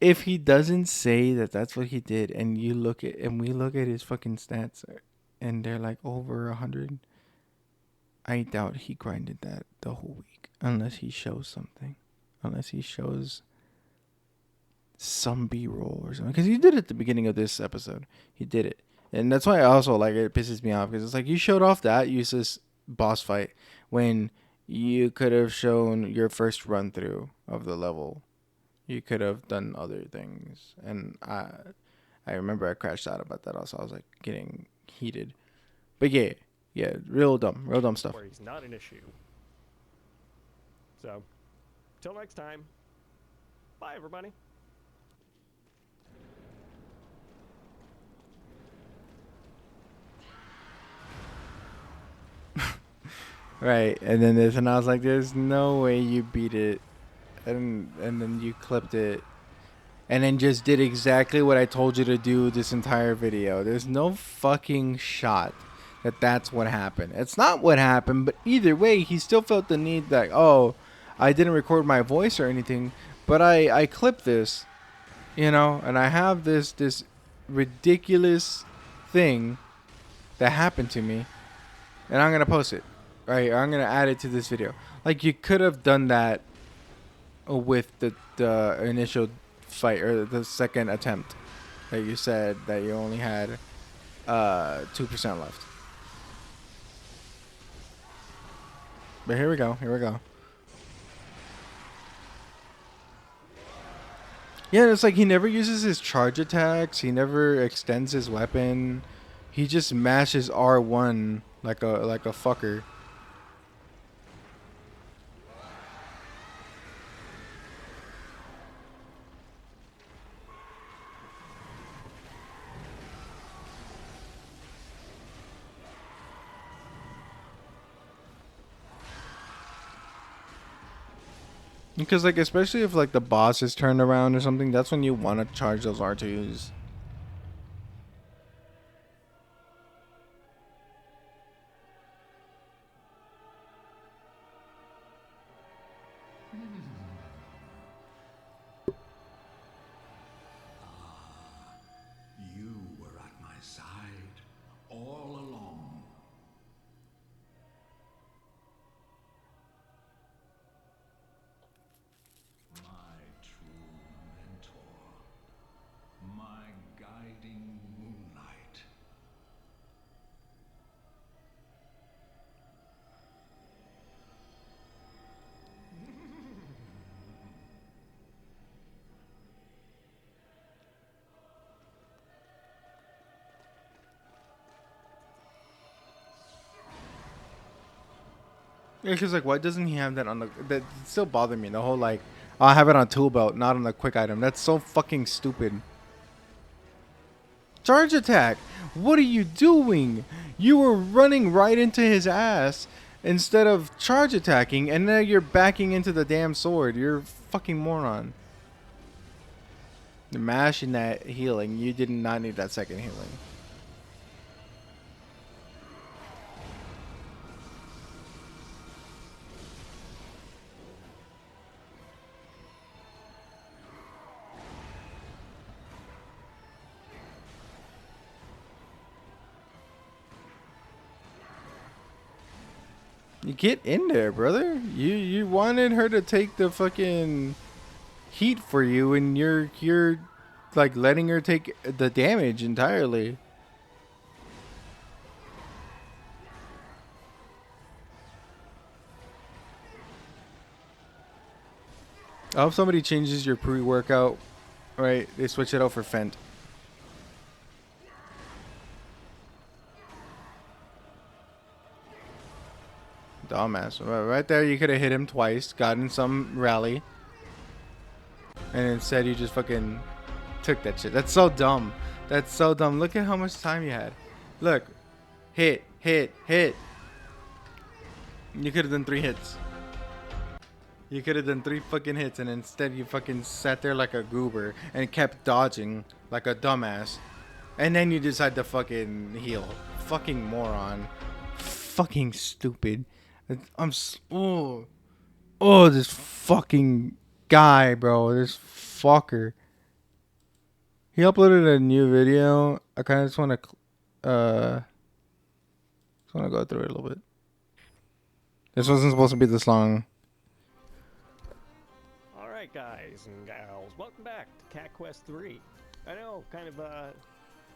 if he doesn't say that that's what he did, and you look at and we look at his fucking stats, and they're like over 100, I doubt he grinded that the whole week unless he shows something, unless he shows some B-roll or something. Because he did it at the beginning of this episode. He did it, and that's why I also like it. Pisses me off because it's like you showed off that useless boss fight when you could have shown your first run through of the level. You could have done other things, and I remember I crashed out about that. Also, I was like getting heated, but yeah, real dumb stuff. Where he's not an issue. So, till next time. Bye, everybody. Right, and then this, and I was like, "There's no way you beat it," and then you clipped it, and then just did exactly what I told you to do this entire video. There's no fucking shot that that's what happened. It's not what happened, but either way, he still felt the need that, oh, I didn't record my voice or anything, but I clipped this, and I have this ridiculous thing that happened to me, and I'm gonna post it. Right, I'm gonna add it to this video. Like you could have done that with the initial fight or the second attempt that you said that you only had 2% left. But here we go. Yeah, it's like he never uses his charge attacks. He never extends his weapon. He just mashes R1 like a fucker. Because like especially if like the boss is turned around or something, that's when you want to charge those R2s. You were at my side all along. My true mentor, my guiding moonlight. Yeah, because like, why doesn't he have that on the? That still bother me. The whole like, I'll have it on tool belt, not on the quick item. That's so fucking stupid. Charge attack. What are you doing? You were running right into his ass instead of charge attacking, and now you're backing into the damn sword. You're a fucking moron. The mash and that healing. You did not need that second healing. You get in there, brother. You wanted her to take the fucking heat for you, and you're like letting her take the damage entirely. I hope somebody changes your pre-workout. Right, they switch it out for Fent. Dumbass. Right there, you could have hit him twice, gotten some rally, and instead you just fucking took that shit. That's so dumb. That's so dumb. Look at how much time you had. Look. Hit. You could have done 3 hits. You could have done 3 fucking hits, and instead you fucking sat there like a goober and kept dodging like a dumbass. And then you decide to fucking heal. Fucking moron. Fucking stupid. Oh, this fucking guy, bro. This fucker. He uploaded a new video. I kind of just want to go through it a little bit. This wasn't supposed to be this long. Alright, guys and gals, welcome back to Cat Quest 3. I know, kind of a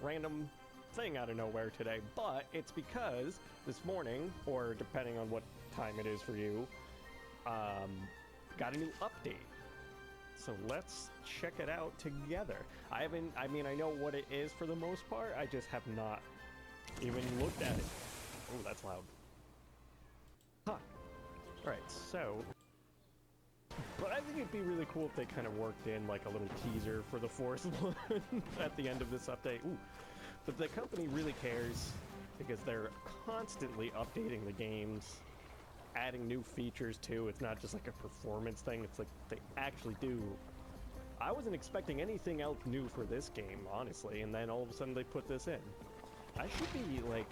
random thing out of nowhere today, but it's because this morning, or depending on what time it is for you, got a new update. So let's check it out together. I know what it is for the most part, I just have not even looked at it. Oh, that's loud. Huh. Alright, so... But I think it'd be really cool if they kind of worked in like a little teaser for the fourth one at the end of this update. Ooh. But the company really cares because they're constantly updating the games, adding new features too. It's not just like a performance thing, it's like they actually do. I wasn't expecting anything else new for this game, honestly, and then all of a sudden they put this in. I should be like...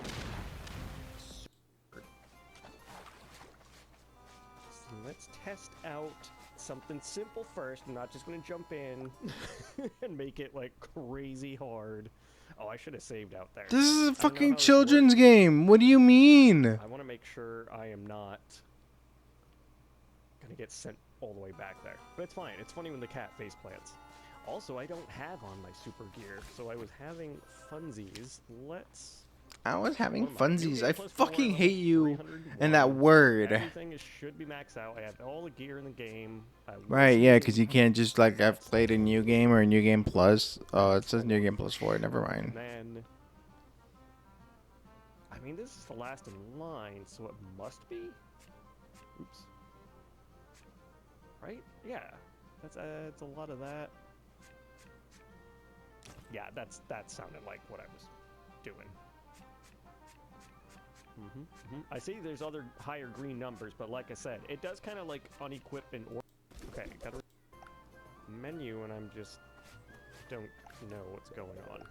So let's test out something simple first. I'm not just gonna jump in and make it like crazy hard. Oh, I should have saved out there. This is a fucking children's game. What do you mean? I want to make sure I am not gonna get sent all the way back there. But it's fine. It's funny when the cat face plants. Also, I don't have on my super gear, so I was having funsies. I was having funsies. I fucking hate you and that word. Everything should be maxed out. I have all the gear in the game. Right, yeah, because you can't just like I've played a new game or a new game plus. Oh, it says new game plus 4. Never mind. Then, I mean, this is the last in line, so it must be. Oops. Right? Yeah. That's it's a lot of that. Yeah, that sounded like what I was doing. I see there's other higher green numbers, but like I said, it does kind of like unequip in order. Okay, got a menu, and I'm just don't know what's going on.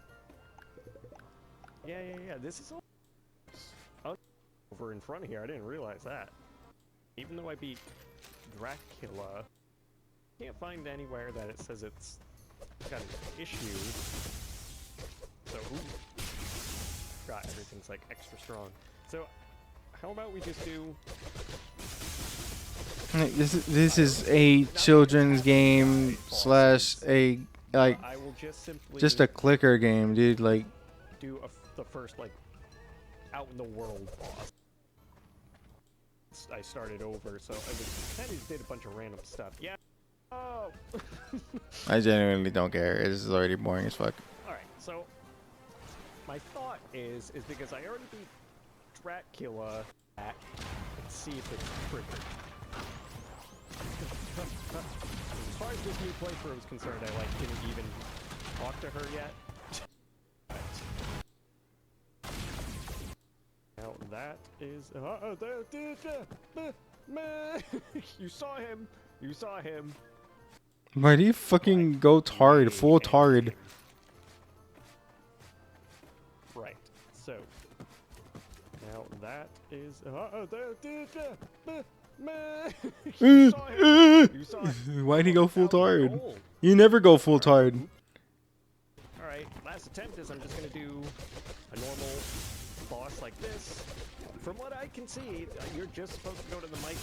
Yeah. This is all over in front of here. I didn't realize that. Even though I beat Dracula, I can't find anywhere that it says it's got an issue. So, God, everything's like extra strong. So, how about we just do... This is a children's game slash a like I will just a clicker game, dude. Like do the first like out in the world boss. I started over, so I kind of did a bunch of random stuff. Yeah. Oh. I genuinely don't care. This is already boring as fuck. All right, so my thought is because I already beat Dracula, let's see if it's triggered. As far as this new playthrough is concerned, I like didn't even talk to her yet. Now that is you saw him. You saw him. Why do you fucking go tard, full tard? Right. So now that is you saw him. You saw him. Why'd he go full tard? You never go full tard. Alright, last attempt is I'm just gonna do a normal boss like this. From what I can see, you're just supposed to go to the mic,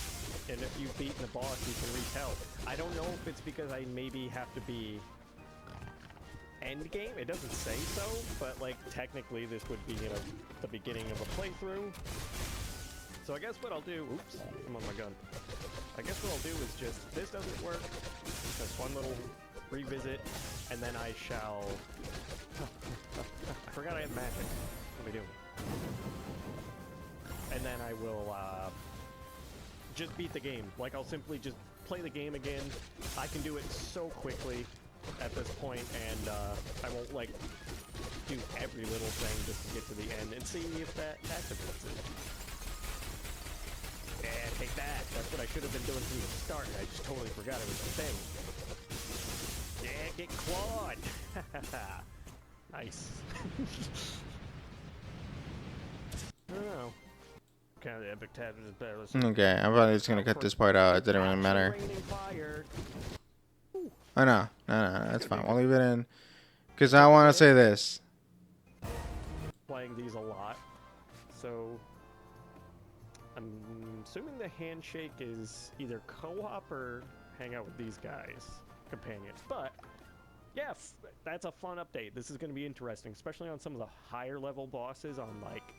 and if you've beaten the boss, you can retell. I don't know if it's because I maybe have to be end game. It doesn't say so, but like technically this would be, you know, the beginning of a playthrough. So I guess what I'll do, oops, I'm on my gun. I guess what I'll do is just, if this doesn't work, just one little revisit, and then I shall, I forgot I had magic. What am I doing? And then I will, just beat the game. Like, I'll simply just play the game again. I can do it so quickly at this point, and, I won't, like, do every little thing just to get to the end and see if that activates it. Yeah, take that. That's what I should have been doing from the start. I just totally forgot it was a thing. Yeah, get clawed. Nice. I don't know. Kind of the epic tab is better. Okay, I'm probably just gonna cut this part out. It didn't really matter. Oh no, that's fine. We'll leave it in. Because I want to say this. Playing these a lot, so I'm assuming the handshake is either co-op or hang out with these guys, companions. But yeah, that's a fun update. This is going to be interesting, especially on some of the higher level bosses on like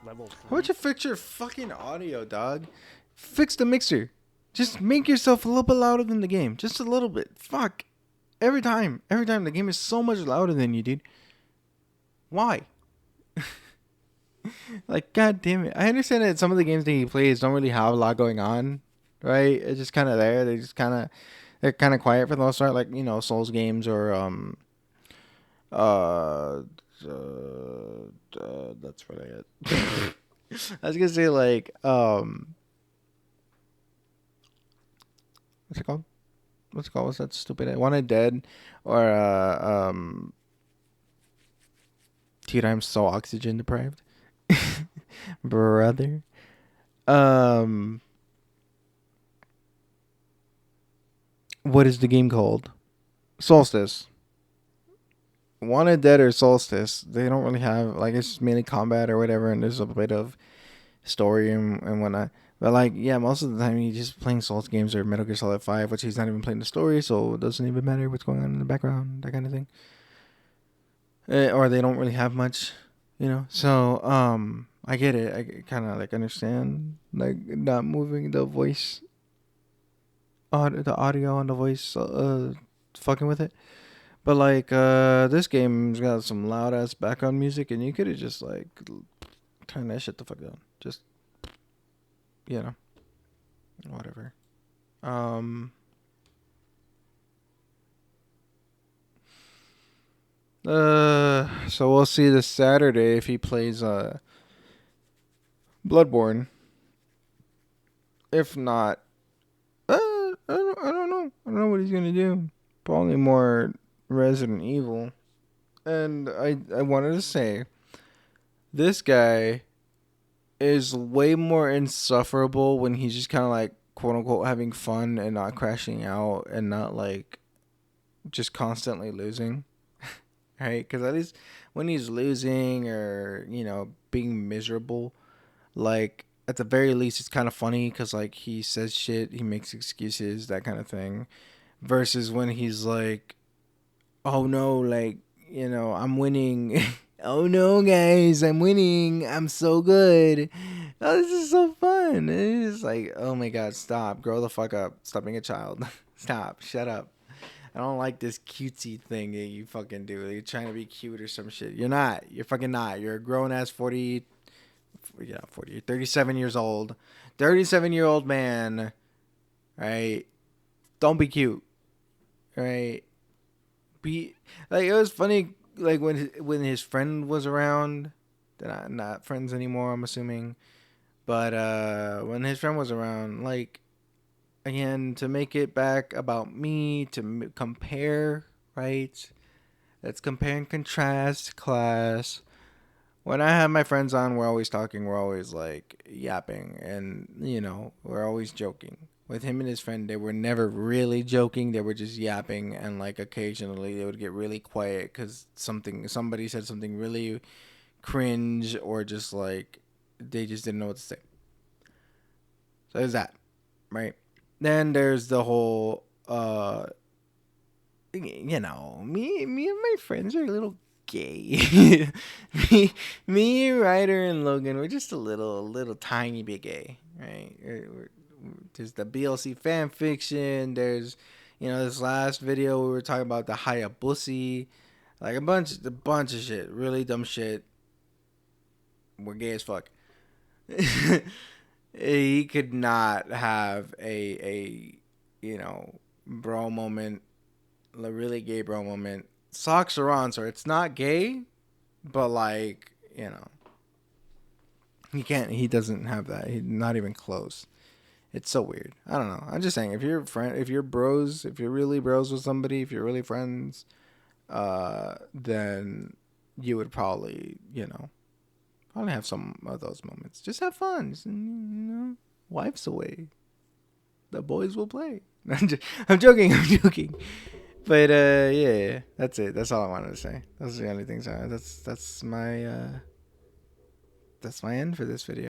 level Why would 3. you fix your fucking audio, dog? Fix the mixer. Just make yourself a little bit louder than the game. Just a little bit. Fuck. Every time. The game is so much louder than you, dude. Why? Like, god damn it. I understand that some of the games that he plays don't really have a lot going on, right? It's just kind of there. They're kind of quiet for the most part, like, you know, Souls games or uh, that's what I had. I was gonna say like what's it called? What's that stupid? Wanted Dead or dude, I'm so oxygen deprived, brother. Um, what is the game called? Solstice. Wanted Dead or Solstice. They don't really have like it's mainly combat or whatever, and there's a bit of story and whatnot. But like, yeah, most of the time he's just playing Souls games or Metal Gear Solid 5, which he's not even playing the story, so it doesn't even matter what's going on in the background, that kind of thing. Or they don't really have much, you know. So I get it. I kind of like understand like not moving the voice, the audio on the voice, fucking with it. But like this game's got some loud ass background music, and you could have just like turn that shit the fuck down. Just you know, whatever. Um. So we'll see this Saturday if he plays Bloodborne. If not, I don't know. I don't know what he's gonna do. Probably more Resident Evil. And I wanted to say, this guy is way more insufferable when he's just kind of like quote unquote having fun and not crashing out and not like just constantly losing. Right? Because at least when he's losing or, you know, being miserable, like at the very least it's kind of funny because like he says shit, he makes excuses, that kind of thing. Versus when he's like, oh no, like, you know, I'm winning. Oh no, guys, I'm winning. I'm so good. Oh, this is so fun. It's like, oh my god, stop. Grow the fuck up. Stop being a child. Stop. Shut up. I don't like this cutesy thing that you fucking do. You're trying to be cute or some shit. You're not. You're fucking not. You're a grown ass 40, yeah, 40, 37 years old. 37-year-old man, right? Don't be cute, right? Be like, it was funny like when his friend was around. They're not friends anymore, I'm assuming. But when his friend was around, like, again, to make it back about me, to compare, right? Let's compare and contrast class. When I have my friends on, we're always talking, we're always like yapping, and you know, we're always joking. With him and his friend, they were never really joking. They were just yapping, and like occasionally they would get really quiet because somebody said something really cringe, or just like they just didn't know what to say. So there's that, right? Then there's the whole, you know, me and my friends are a little gay. me, Ryder, and Logan, we're just a little tiny bit gay, right? There's the BLC fan fiction. There's, you know, this last video we were talking about the Hayabusa, like a bunch of shit, really dumb shit. We're gay as fuck. He could not have a you know, bro moment, a really gay bro moment. Socks are on, so it's not gay, but like, you know, he doesn't have that. He's not even close. It's so weird. I don't know. I'm just saying, if you're bros, if you're really bros with somebody, if you're really friends, then you would probably, you know, probably have some of those moments. Just have fun. Just, you know, wife's away. The boys will play. I'm joking. I'm joking. But yeah, that's it. That's all I wanted to say. Those are the only things. That's my end for this video.